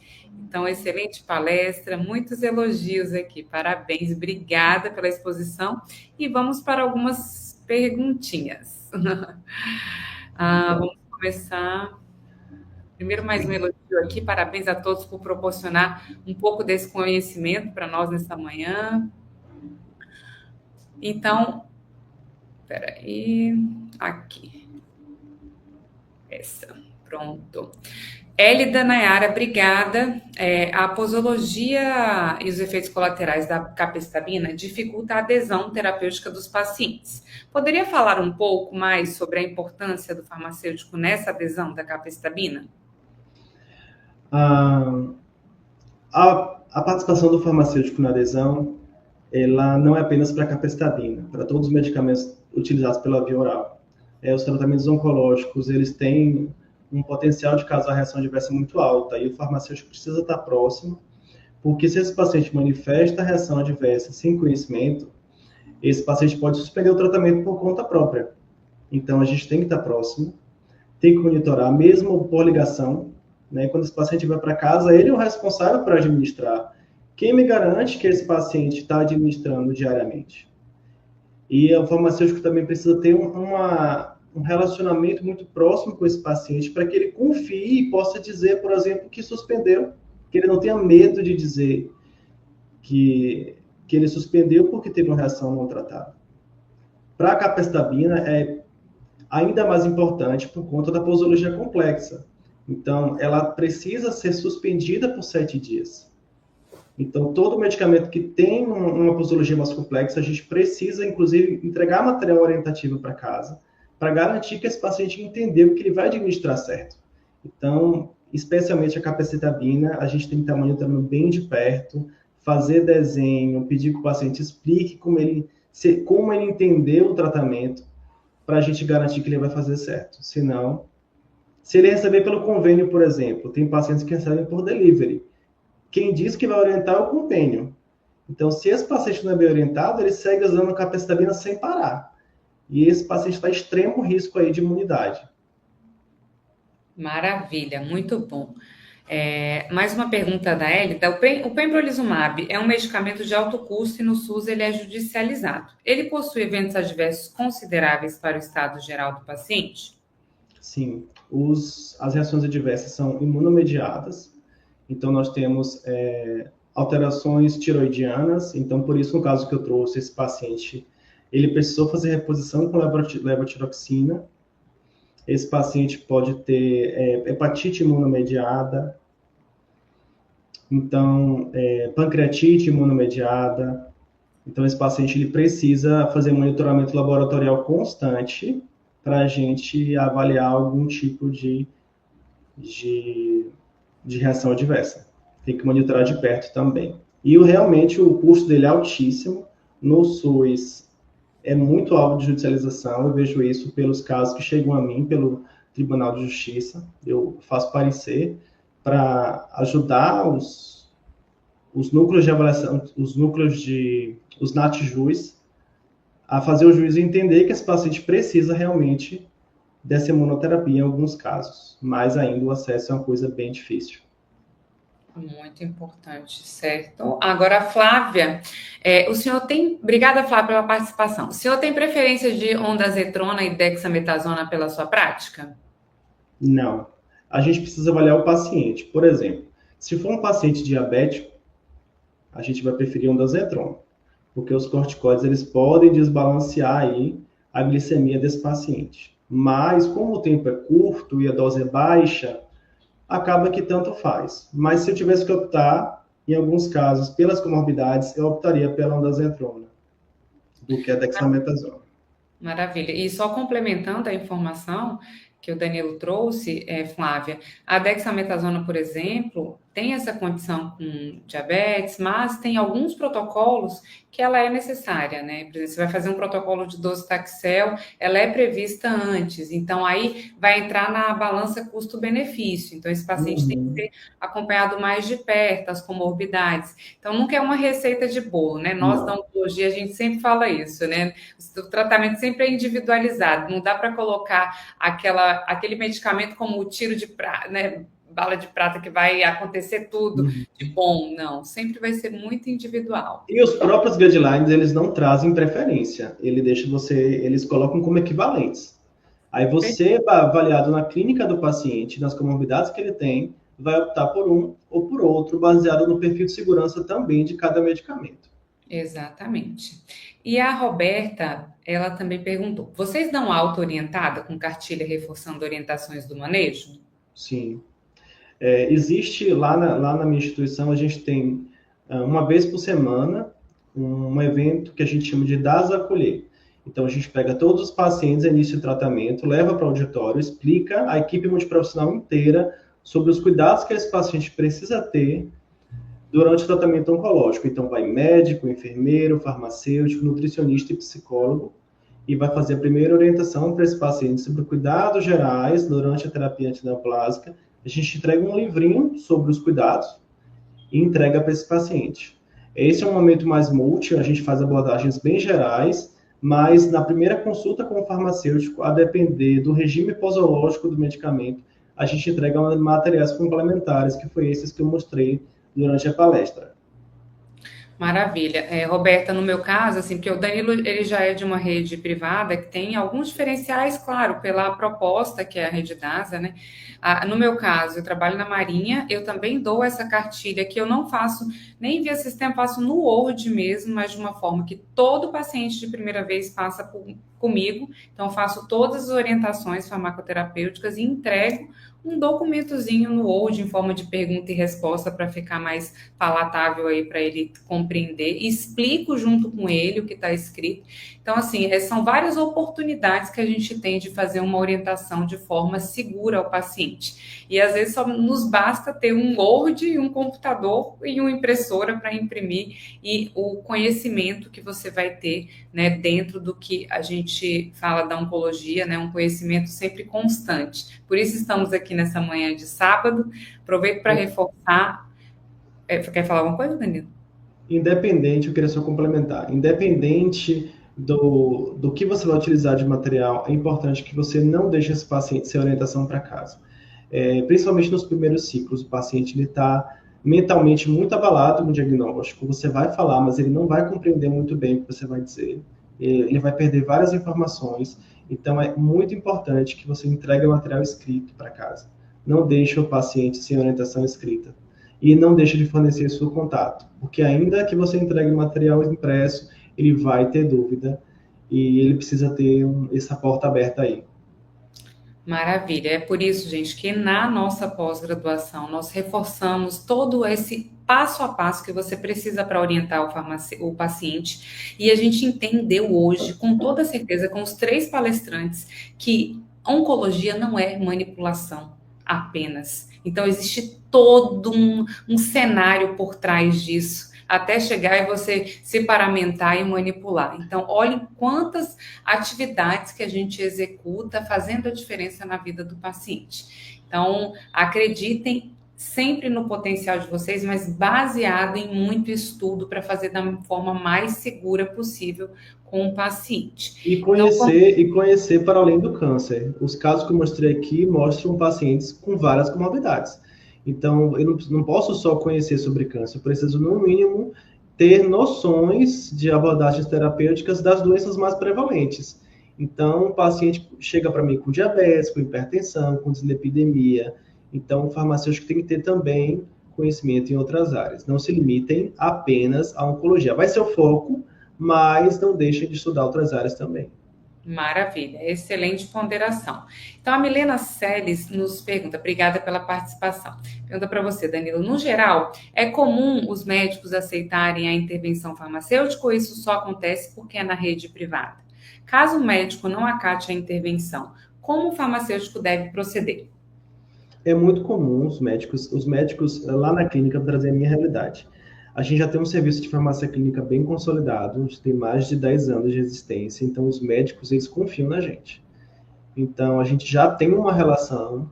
Então, excelente palestra, muitos elogios aqui, parabéns, obrigada pela exposição. E vamos para algumas perguntinhas. Vamos começar. Primeiro, mais um elogio aqui. Parabéns a todos por proporcionar um pouco desse conhecimento para nós nessa manhã. Então, peraí, aqui. Essa, pronto. Hélida Nayara, obrigada. A posologia e os efeitos colaterais da capecitabina dificultam a adesão terapêutica dos pacientes. Poderia falar um pouco mais sobre a importância do farmacêutico nessa adesão da capecitabina? A participação do farmacêutico na adesão, ela não é apenas para a capecitabina, para todos os medicamentos utilizados pela via oral. Os tratamentos oncológicos, eles têm um potencial de causar reação adversa muito alta, e o farmacêutico precisa estar próximo, porque se esse paciente manifesta reação adversa sem conhecimento, esse paciente pode suspender o tratamento por conta própria. Então, a gente tem que estar próximo, tem que monitorar, mesmo por ligação, né? Quando esse paciente vai para casa, ele é o responsável por administrar. Quem me garante que esse paciente está administrando diariamente? E o farmacêutico também precisa ter um relacionamento muito próximo com esse paciente para que ele confie e possa dizer, por exemplo, que suspendeu, que ele não tenha medo de dizer que ele suspendeu porque teve uma reação não tratada. Para a capecitabina é ainda mais importante por conta da posologia complexa. Então, ela precisa ser suspendida por 7 dias. Então, todo medicamento que tem uma posologia mais complexa, a gente precisa, inclusive, entregar material orientativo para casa, para garantir que esse paciente entendeu que ele vai administrar certo. Então, especialmente a capecitabina, a gente tem que estar monitorando bem de perto, fazer desenho, pedir que o paciente explique como ele entendeu o tratamento, para a gente garantir que ele vai fazer certo. Senão, se ele receber pelo convênio, por exemplo, tem pacientes que recebem por delivery. Quem diz que vai orientar é o convênio. Então, se esse paciente não é bem orientado, ele segue usando a capecitabina sem parar. E esse paciente está em extremo risco aí de imunidade. Maravilha, muito bom. Mais uma pergunta da Hélida. O pembrolizumab é um medicamento de alto custo e no SUS ele é judicializado. Ele possui eventos adversos consideráveis para o estado geral do paciente? Sim, as reações adversas são imunomediadas. Então, nós temos alterações tiroidianas. Então, por isso, no caso que eu trouxe, esse paciente, ele precisou fazer reposição com levotiroxina. Esse paciente pode ter hepatite imunomediada. Então, pancreatite imunomediada. Então, esse paciente ele precisa fazer monitoramento laboratorial constante para a gente avaliar algum tipo de reação adversa. Tem que monitorar de perto também. E realmente o custo dele é altíssimo. No SUS é muito alvo de judicialização. Eu vejo isso pelos casos que chegam a mim pelo Tribunal de Justiça. Eu faço parecer para ajudar os núcleos de avaliação, os NAT-JUIZ, a fazer o juiz entender que esse paciente precisa realmente dessa imunoterapia em alguns casos, mas ainda o acesso é uma coisa bem difícil. Muito importante, certo? Agora, Flávia, o senhor tem... Obrigada, Flávia, pela participação. O senhor tem preferência de ondansetron e dexametasona pela sua prática? Não. A gente precisa avaliar o paciente. Por exemplo, se for um paciente diabético, a gente vai preferir ondansetron, porque os corticoides eles podem desbalancear aí a glicemia desse paciente. Mas, como o tempo é curto e a dose é baixa, acaba que tanto faz. Mas se eu tivesse que optar, em alguns casos, pelas comorbidades, eu optaria pela ondansetrona do que a dexametasona. Maravilha. E só complementando a informação que o Danilo trouxe, Flávia, a dexametasona, por exemplo, tem essa condição com diabetes, mas tem alguns protocolos que ela é necessária, né? Por exemplo, você vai fazer um protocolo de docetaxel, ela é prevista antes, então aí vai entrar na balança custo-benefício. Então, esse paciente tem que ser acompanhado mais de perto, as comorbidades. Então, nunca é uma receita de bolo, né? Nós, da oncologia, a gente sempre fala isso, né? O tratamento sempre é individualizado, não dá para colocar aquele medicamento como o tiro de prata, né? Bala de prata que vai acontecer tudo de bom, não. Sempre vai ser muito individual. E os próprios guidelines, eles não trazem preferência. Eles colocam como equivalentes. Aí você, avaliado na clínica do paciente, nas comorbidades que ele tem, vai optar por um ou por outro, baseado no perfil de segurança também de cada medicamento. Exatamente. E a Roberta, ela também perguntou: vocês dão auto-orientada com cartilha reforçando orientações do manejo? Sim. Existe lá na minha instituição, a gente tem uma vez por semana um evento que a gente chama de DAS Acolher. Então, a gente pega todos os pacientes, início de tratamento, leva para o auditório, explica a equipe multiprofissional inteira sobre os cuidados que esse paciente precisa ter durante o tratamento oncológico. Então, vai médico, enfermeiro, farmacêutico, nutricionista e psicólogo, e vai fazer a primeira orientação para esse paciente sobre cuidados gerais durante a terapia antineoplásica. A gente entrega um livrinho sobre os cuidados e entrega para esse paciente. Esse é um momento mais multi, a gente faz abordagens bem gerais, mas na primeira consulta com o farmacêutico, a depender do regime posológico do medicamento, a gente entrega materiais complementares, que foi esses que eu mostrei durante a palestra. Maravilha. Roberta, no meu caso, assim, porque o Danilo, ele já é de uma rede privada que tem alguns diferenciais, claro, pela proposta que é a rede DASA, né? No meu caso, eu trabalho na Marinha, eu também dou essa cartilha que eu não faço nem via sistema, faço no Word mesmo, mas de uma forma que todo paciente de primeira vez passa comigo. Então, faço todas as orientações farmacoterapêuticas e entrego um documentozinho no Word em forma de pergunta e resposta para ficar mais palatável aí para ele compreender. E explico junto com ele o que está escrito. Então, assim, são várias oportunidades que a gente tem de fazer uma orientação de forma segura ao paciente. E às vezes só nos basta ter um Word, um computador e uma impressora para imprimir e o conhecimento que você vai ter, né, dentro do que a gente fala da oncologia, né, um conhecimento sempre constante. Por isso estamos aqui nessa manhã de sábado. Aproveito para reforçar. Quer falar alguma coisa, Danilo? Independente, eu queria só complementar, independente do que você vai utilizar de material, é importante que você não deixe esse paciente sem orientação para casa. Principalmente nos primeiros ciclos, o paciente está mentalmente muito abalado no diagnóstico, você vai falar, mas ele não vai compreender muito bem o que você vai dizer, ele vai perder várias informações, então é muito importante que você entregue o material escrito para casa. Não deixe o paciente sem orientação escrita. E não deixe de fornecer seu contato, porque ainda que você entregue o material impresso, ele vai ter dúvida e ele precisa ter essa porta aberta aí. Maravilha. É por isso, gente, que na nossa pós-graduação nós reforçamos todo esse passo a passo que você precisa para orientar o paciente. E a gente entendeu hoje, com toda certeza, com os 3 palestrantes, que oncologia não é manipulação apenas. Então, existe todo um cenário por trás disso, até chegar e você se paramentar e manipular. Então, olhem quantas atividades que a gente executa fazendo a diferença na vida do paciente. Então, acreditem sempre no potencial de vocês, mas baseado em muito estudo para fazer da forma mais segura possível com o paciente. E conhecer para além do câncer. Os casos que eu mostrei aqui mostram pacientes com várias comorbidades. Então, eu não posso só conhecer sobre câncer, eu preciso, no mínimo, ter noções de abordagens terapêuticas das doenças mais prevalentes. Então, o paciente chega para mim com diabetes, com hipertensão, com dislipidemia. Então, o farmacêutico tem que ter também conhecimento em outras áreas. Não se limitem apenas à oncologia. Vai ser o foco, mas não deixem de estudar outras áreas também. Maravilha, excelente ponderação. Então, a Milena Seles nos pergunta, obrigada pela participação. Pergunta para você, Danilo, no geral, é comum os médicos aceitarem a intervenção farmacêutica ou isso só acontece porque é na rede privada? Caso o médico não acate a intervenção, como o farmacêutico deve proceder? É muito comum os médicos lá na clínica trazer a minha realidade. A gente já tem um serviço de farmácia clínica bem consolidado, a gente tem mais de 10 anos de existência, então os médicos, eles confiam na gente. Então, a gente já tem uma relação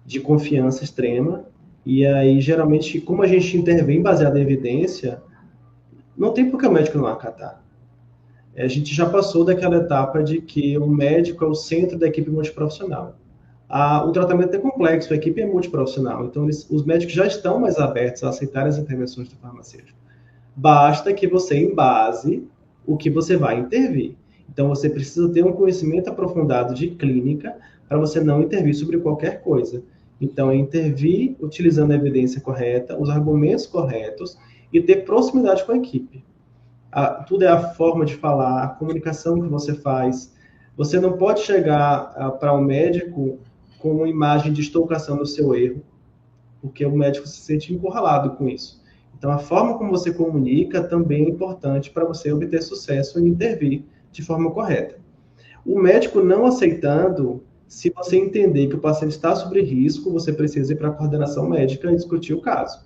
de confiança extrema, e aí, geralmente, como a gente intervém baseado em evidência, não tem por que o médico não acatar. A gente já passou daquela etapa de que o médico é o centro da equipe multiprofissional. O tratamento é complexo, a equipe é multiprofissional, então os médicos já estão mais abertos a aceitar as intervenções do farmacêutico. Basta que você embase o que você vai intervir. Então, você precisa ter um conhecimento aprofundado de clínica para você não intervir sobre qualquer coisa. Então, é intervir utilizando a evidência correta, os argumentos corretos e ter proximidade com a equipe. Tudo é a forma de falar, a comunicação que você faz. Você não pode chegar para um médico com uma imagem de estocação do seu erro, porque o médico se sente encurralado com isso. Então, a forma como você comunica também é importante para você obter sucesso e intervir de forma correta. O médico não aceitando, se você entender que o paciente está sob risco, você precisa ir para a coordenação médica e discutir o caso.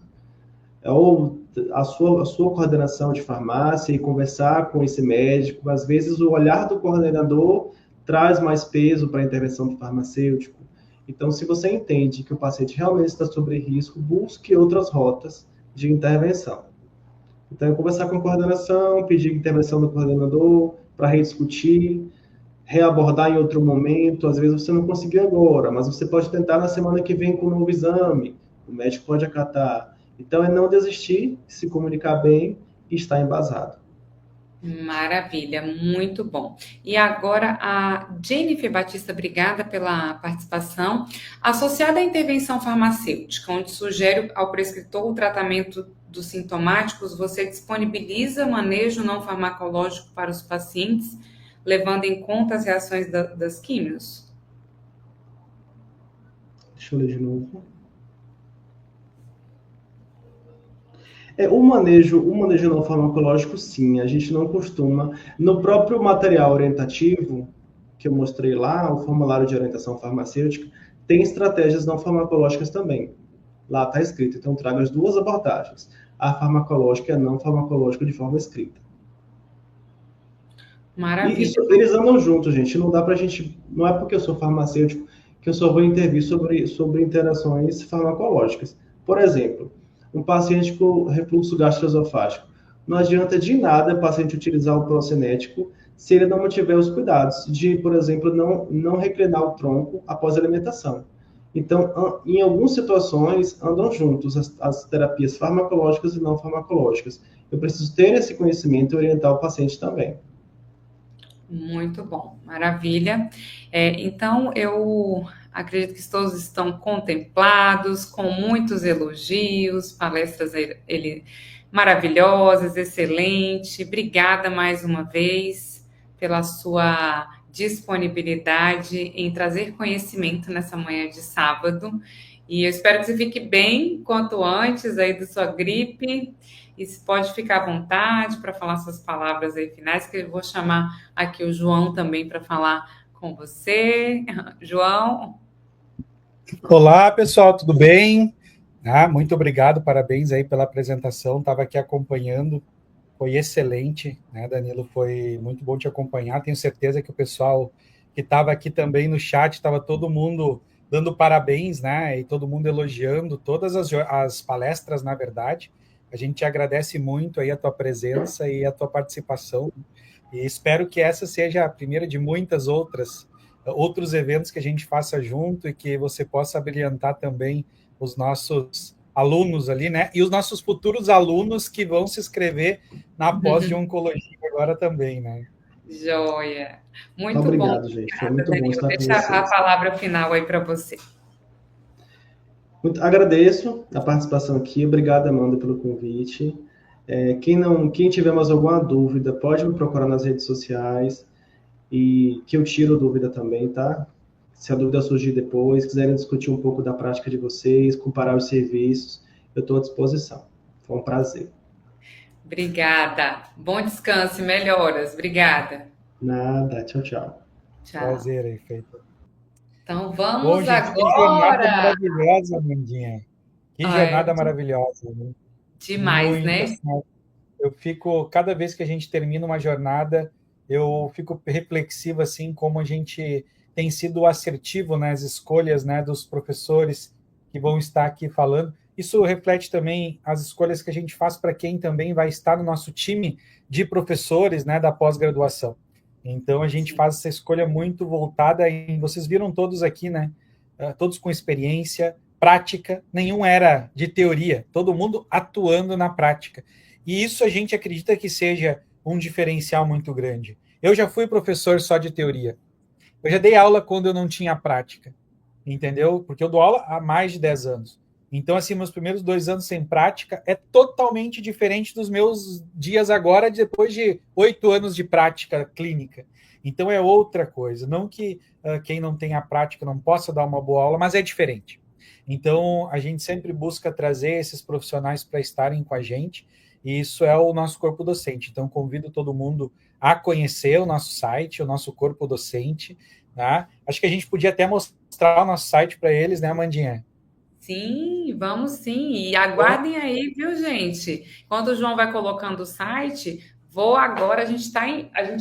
Ou a sua coordenação de farmácia e conversar com esse médico. Às vezes, o olhar do coordenador traz mais peso para a intervenção do farmacêutico. Então, se você entende que o paciente realmente está sob risco, busque outras rotas de intervenção. Então, conversar com a coordenação, pedir intervenção do coordenador para rediscutir, reabordar em outro momento. Às vezes você não conseguiu agora, mas você pode tentar na semana que vem com um novo exame. O médico pode acatar. Então, é não desistir, se comunicar bem e estar embasado. Maravilha, muito bom. E agora a Jennifer Batista, obrigada pela participação. Associada à intervenção farmacêutica, onde sugere ao prescritor o tratamento dos sintomáticos, você disponibiliza manejo não farmacológico para os pacientes, levando em conta as reações das químios? Deixa eu ler de novo. O manejo não farmacológico, sim, a gente não costuma. No próprio material orientativo, que eu mostrei lá, o formulário de orientação farmacêutica, tem estratégias não farmacológicas também. Lá está escrito, então trago as duas abordagens, a farmacológica e a não farmacológica de forma escrita. Maravilha. E isso, eles andam juntos, gente, não dá pra gente, não é porque eu sou farmacêutico que eu só vou intervir sobre interações farmacológicas. Por exemplo, um paciente com refluxo gastroesofágico. Não adianta de nada o paciente utilizar o procinético se ele não mantiver os cuidados de, por exemplo, não reclinar o tronco após a alimentação. Então, em algumas situações, andam juntos as terapias farmacológicas e não farmacológicas. Eu preciso ter esse conhecimento e orientar o paciente também. Muito bom, maravilha. Então, eu acredito que todos estão contemplados, com muitos elogios, palestras maravilhosas, excelente. Obrigada mais uma vez pela sua disponibilidade em trazer conhecimento nessa manhã de sábado. E eu espero que você fique bem quanto antes aí da sua gripe. E se pode ficar à vontade para falar suas palavras aí finais, que eu vou chamar aqui o João também para falar com você. João. Olá, pessoal, tudo bem? Muito obrigado, parabéns aí pela apresentação. Estava aqui acompanhando, foi excelente, né, Danilo? Foi muito bom te acompanhar. Tenho certeza que o pessoal que estava aqui também no chat, estava todo mundo dando parabéns, né? E todo mundo elogiando todas as palestras, na verdade. A gente te agradece muito aí a tua presença e a tua participação. E espero que essa seja a primeira de muitas outros eventos que a gente faça junto e que você possa brilhantar também os nossos alunos ali, né? E os nossos futuros alunos que vão se inscrever na pós de oncologia agora também, né? Joia. Muito Obrigado, bom. gente. Foi muito bom estar com vocês. Deixa a palavra final aí para você. Agradeço a participação aqui. Obrigado, Amanda, pelo convite. Quem tiver mais alguma dúvida, pode me procurar nas redes sociais e que eu tiro dúvida também, tá? Se a dúvida surgir depois, quiserem discutir um pouco da prática de vocês, comparar os serviços, eu estou à disposição. Foi um prazer. Obrigada. Bom descanso e melhoras. Obrigada. Nada. Tchau, tchau. Tchau. Prazer aí, feito. Então vamos Bom, gente, agora. Que jornada maravilhosa, Amandinha. Que jornada maravilhosa. Né? Demais, né? Eu fico, cada vez que a gente termina uma jornada, eu fico reflexivo, assim, como a gente tem sido assertivo nas escolhas, né, dos professores que vão estar aqui falando. Isso reflete também as escolhas que a gente faz para quem também vai estar no nosso time de professores, né, da pós-graduação. Então, a gente faz essa escolha muito voltada em... Vocês viram todos aqui, né? Todos com experiência, prática, nenhum era de teoria, todo mundo atuando na prática. E isso a gente acredita que seja um diferencial muito grande. Eu já fui professor só de teoria. Eu já dei aula quando eu não tinha prática, entendeu? Porque eu dou aula há mais de 10 anos. Então, assim, meus primeiros 2 anos sem prática é totalmente diferente dos meus dias agora, depois de 8 anos de prática clínica. Então, é outra coisa. Não que quem não tem a prática não possa dar uma boa aula, mas é diferente. Então, a gente sempre busca trazer esses profissionais para estarem com a gente, e isso é o nosso corpo docente. Então, convido todo mundo a conhecer o nosso site, o nosso corpo docente, né? Acho que a gente podia até mostrar o nosso site para eles, né, Amandinha? Sim, vamos sim. E aguardem aí, viu, gente? Enquanto o João vai colocando o site, vou agora, a gente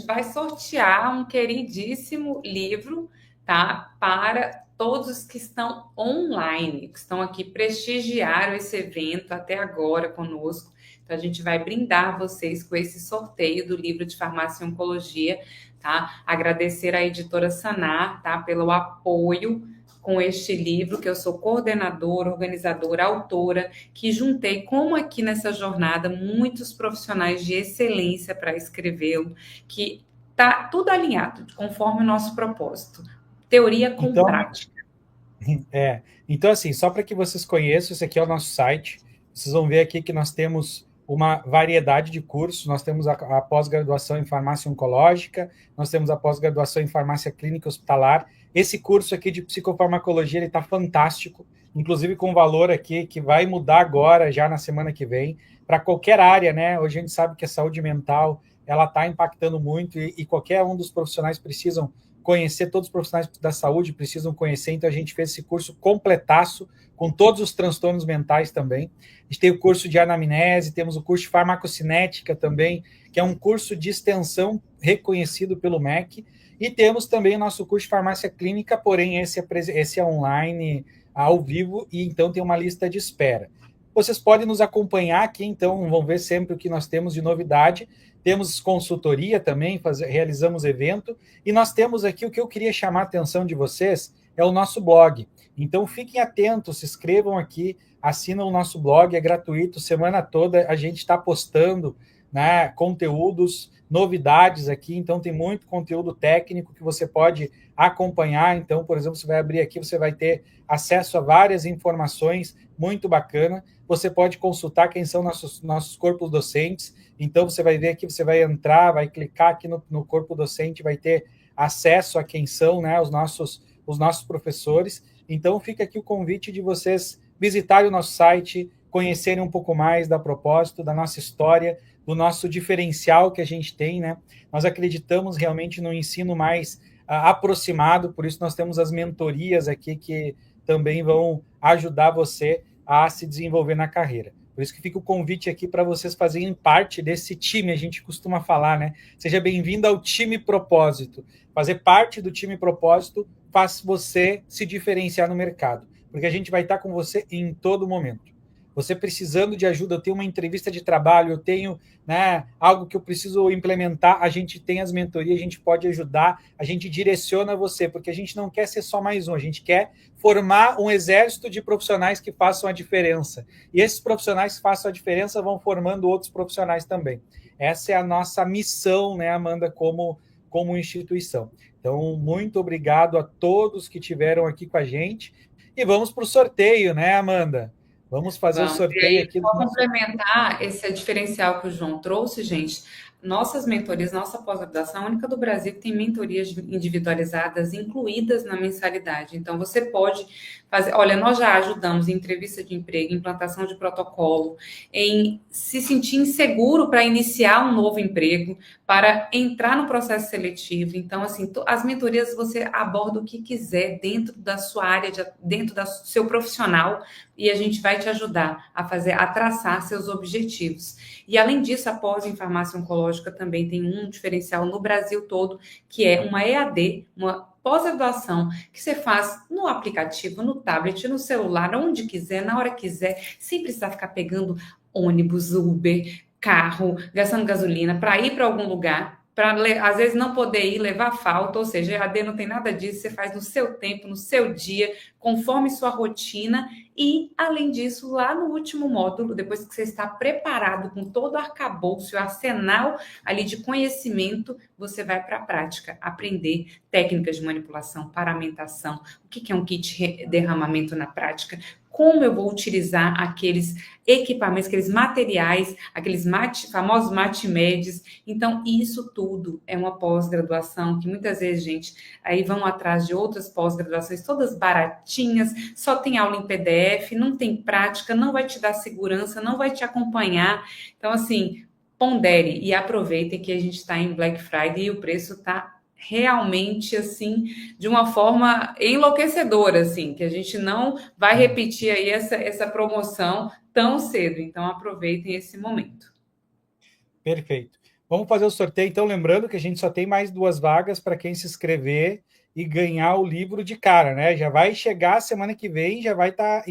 vai sortear um queridíssimo livro, tá? Para todos que estão online, que estão aqui, prestigiaram esse evento até agora conosco. Então, a gente vai brindar vocês com esse sorteio do livro de Farmácia e Oncologia, tá? Agradecer à editora Sanar, tá? Pelo apoio com este livro, que eu sou coordenadora, organizadora, autora, que juntei, como aqui nessa jornada, muitos profissionais de excelência para escrevê-lo, que tá tudo alinhado, conforme o nosso propósito. Teoria com Então, prática. então assim, só para que vocês conheçam, esse aqui é o nosso site. Vocês vão ver aqui que nós temos uma variedade de cursos. Nós temos a pós-graduação em farmácia oncológica, nós temos a pós-graduação em farmácia clínica hospitalar. Esse curso aqui de psicofarmacologia, ele está fantástico, inclusive com valor aqui que vai mudar agora, já na semana que vem, para qualquer área, né? Hoje a gente sabe que a saúde mental, ela está impactando muito e qualquer um dos profissionais precisam conhecer, todos os profissionais da saúde precisam conhecer, então a gente fez esse curso completaço, com todos os transtornos mentais também. A gente tem o curso de anamnese, temos o curso de farmacocinética também, que é um curso de extensão reconhecido pelo MEC, e temos também o nosso curso de farmácia clínica, porém esse é online, ao vivo, e então tem uma lista de espera. Vocês podem nos acompanhar aqui, então vão ver sempre o que nós temos de novidade. Temos consultoria também, realizamos evento, e nós temos aqui o que eu queria chamar a atenção de vocês, é o nosso blog. Então fiquem atentos, se inscrevam aqui, assinam o nosso blog, é gratuito, semana toda a gente está postando, né, conteúdos, novidades aqui, então tem muito conteúdo técnico que você pode acompanhar. Então, por exemplo, você vai abrir aqui, você vai ter acesso a várias informações, muito bacana. Você pode consultar quem são nossos corpos docentes. Então, você vai ver aqui, você vai entrar, vai clicar aqui no corpo docente, vai ter acesso a quem são, né, os nossos professores. Então, fica aqui o convite de vocês visitarem o nosso site, conhecerem um pouco mais da propósito, da nossa história, do nosso diferencial que a gente tem, né? Nós acreditamos realmente no ensino mais aproximado, por isso nós temos as mentorias aqui que também vão ajudar você a se desenvolver na carreira. Por isso que fica o convite aqui para vocês fazerem parte desse time, a gente costuma falar, né? Seja bem-vindo ao time Propósito. Fazer parte do time Propósito faz você se diferenciar no mercado, porque a gente vai estar com você em todo momento. Você precisando de ajuda, eu tenho uma entrevista de trabalho, eu tenho, né, algo que eu preciso implementar, a gente tem as mentorias, a gente pode ajudar, a gente direciona você, porque a gente não quer ser só mais um, a gente quer formar um exército de profissionais que façam a diferença. E esses profissionais que façam a diferença vão formando outros profissionais também. Essa é a nossa missão, né, Amanda, como instituição. Então, muito obrigado a todos que estiveram aqui com a gente. E vamos para o sorteio, né, Amanda? Vamos fazer o sorteio aqui. Para complementar esse diferencial que o João trouxe, gente, nossas mentorias, nossa pós-graduação, a única do Brasil que tem mentorias individualizadas incluídas na mensalidade. Então, você pode fazer... Olha, nós já ajudamos em entrevista de emprego, implantação de protocolo, em se sentir inseguro para iniciar um novo emprego, para entrar no processo seletivo. Então, assim, as mentorias você aborda o que quiser dentro da sua área, dentro do seu profissional, e a gente vai te ajudar a traçar seus objetivos. E, além disso, a pós em farmácia oncológica também tem um diferencial no Brasil todo, que é uma EAD, uma pós-graduação, que você faz no aplicativo, no tablet, no celular, onde quiser, na hora que quiser, sem precisar ficar pegando ônibus, Uber, carro, gastando gasolina para ir para algum lugar. para às vezes não poder ir, levar falta, ou seja, EAD não tem nada disso, você faz no seu tempo, no seu dia, conforme sua rotina, e, além disso, lá no último módulo, depois que você está preparado com todo o arcabouço, o arsenal ali de conhecimento, você vai para a prática, aprender técnicas de manipulação, paramentação, o que é um kit de derramamento na prática, como eu vou utilizar aqueles equipamentos, aqueles materiais, aqueles famosos MATMEDs. Então, isso tudo é uma pós-graduação que muitas vezes, gente, aí vão atrás de outras pós-graduações, todas baratinhas, só tem aula em PDF, não tem prática, não vai te dar segurança, não vai te acompanhar. Então, assim, pondere e aproveitem que a gente está em Black Friday e o preço está realmente, assim, de uma forma enlouquecedora, assim, que a gente não vai repetir aí essa promoção tão cedo. Então, aproveitem esse momento. Perfeito. Vamos fazer o sorteio, então, lembrando que a gente só tem mais 2 vagas para quem se inscrever e ganhar o livro de cara, né? Já vai chegar semana que vem, já vai estar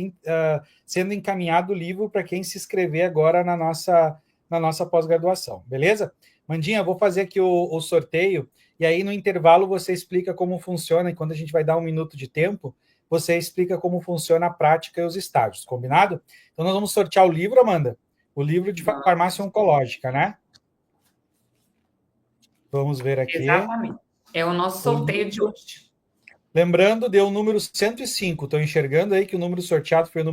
sendo encaminhado o livro para quem se inscrever agora na nossa pós-graduação, beleza? Mandinha, vou fazer aqui o sorteio, e aí no intervalo você explica como funciona, e quando a gente vai dar 1 minuto de tempo, você explica como funciona a prática e os estágios, combinado? Então nós vamos sortear o livro, Amanda, o livro de farmácia oncológica, né? Vamos ver aqui. Exatamente. É o nosso sorteio de hoje. Lembrando, deu o número 105. Estou enxergando aí que o número sorteado foi o número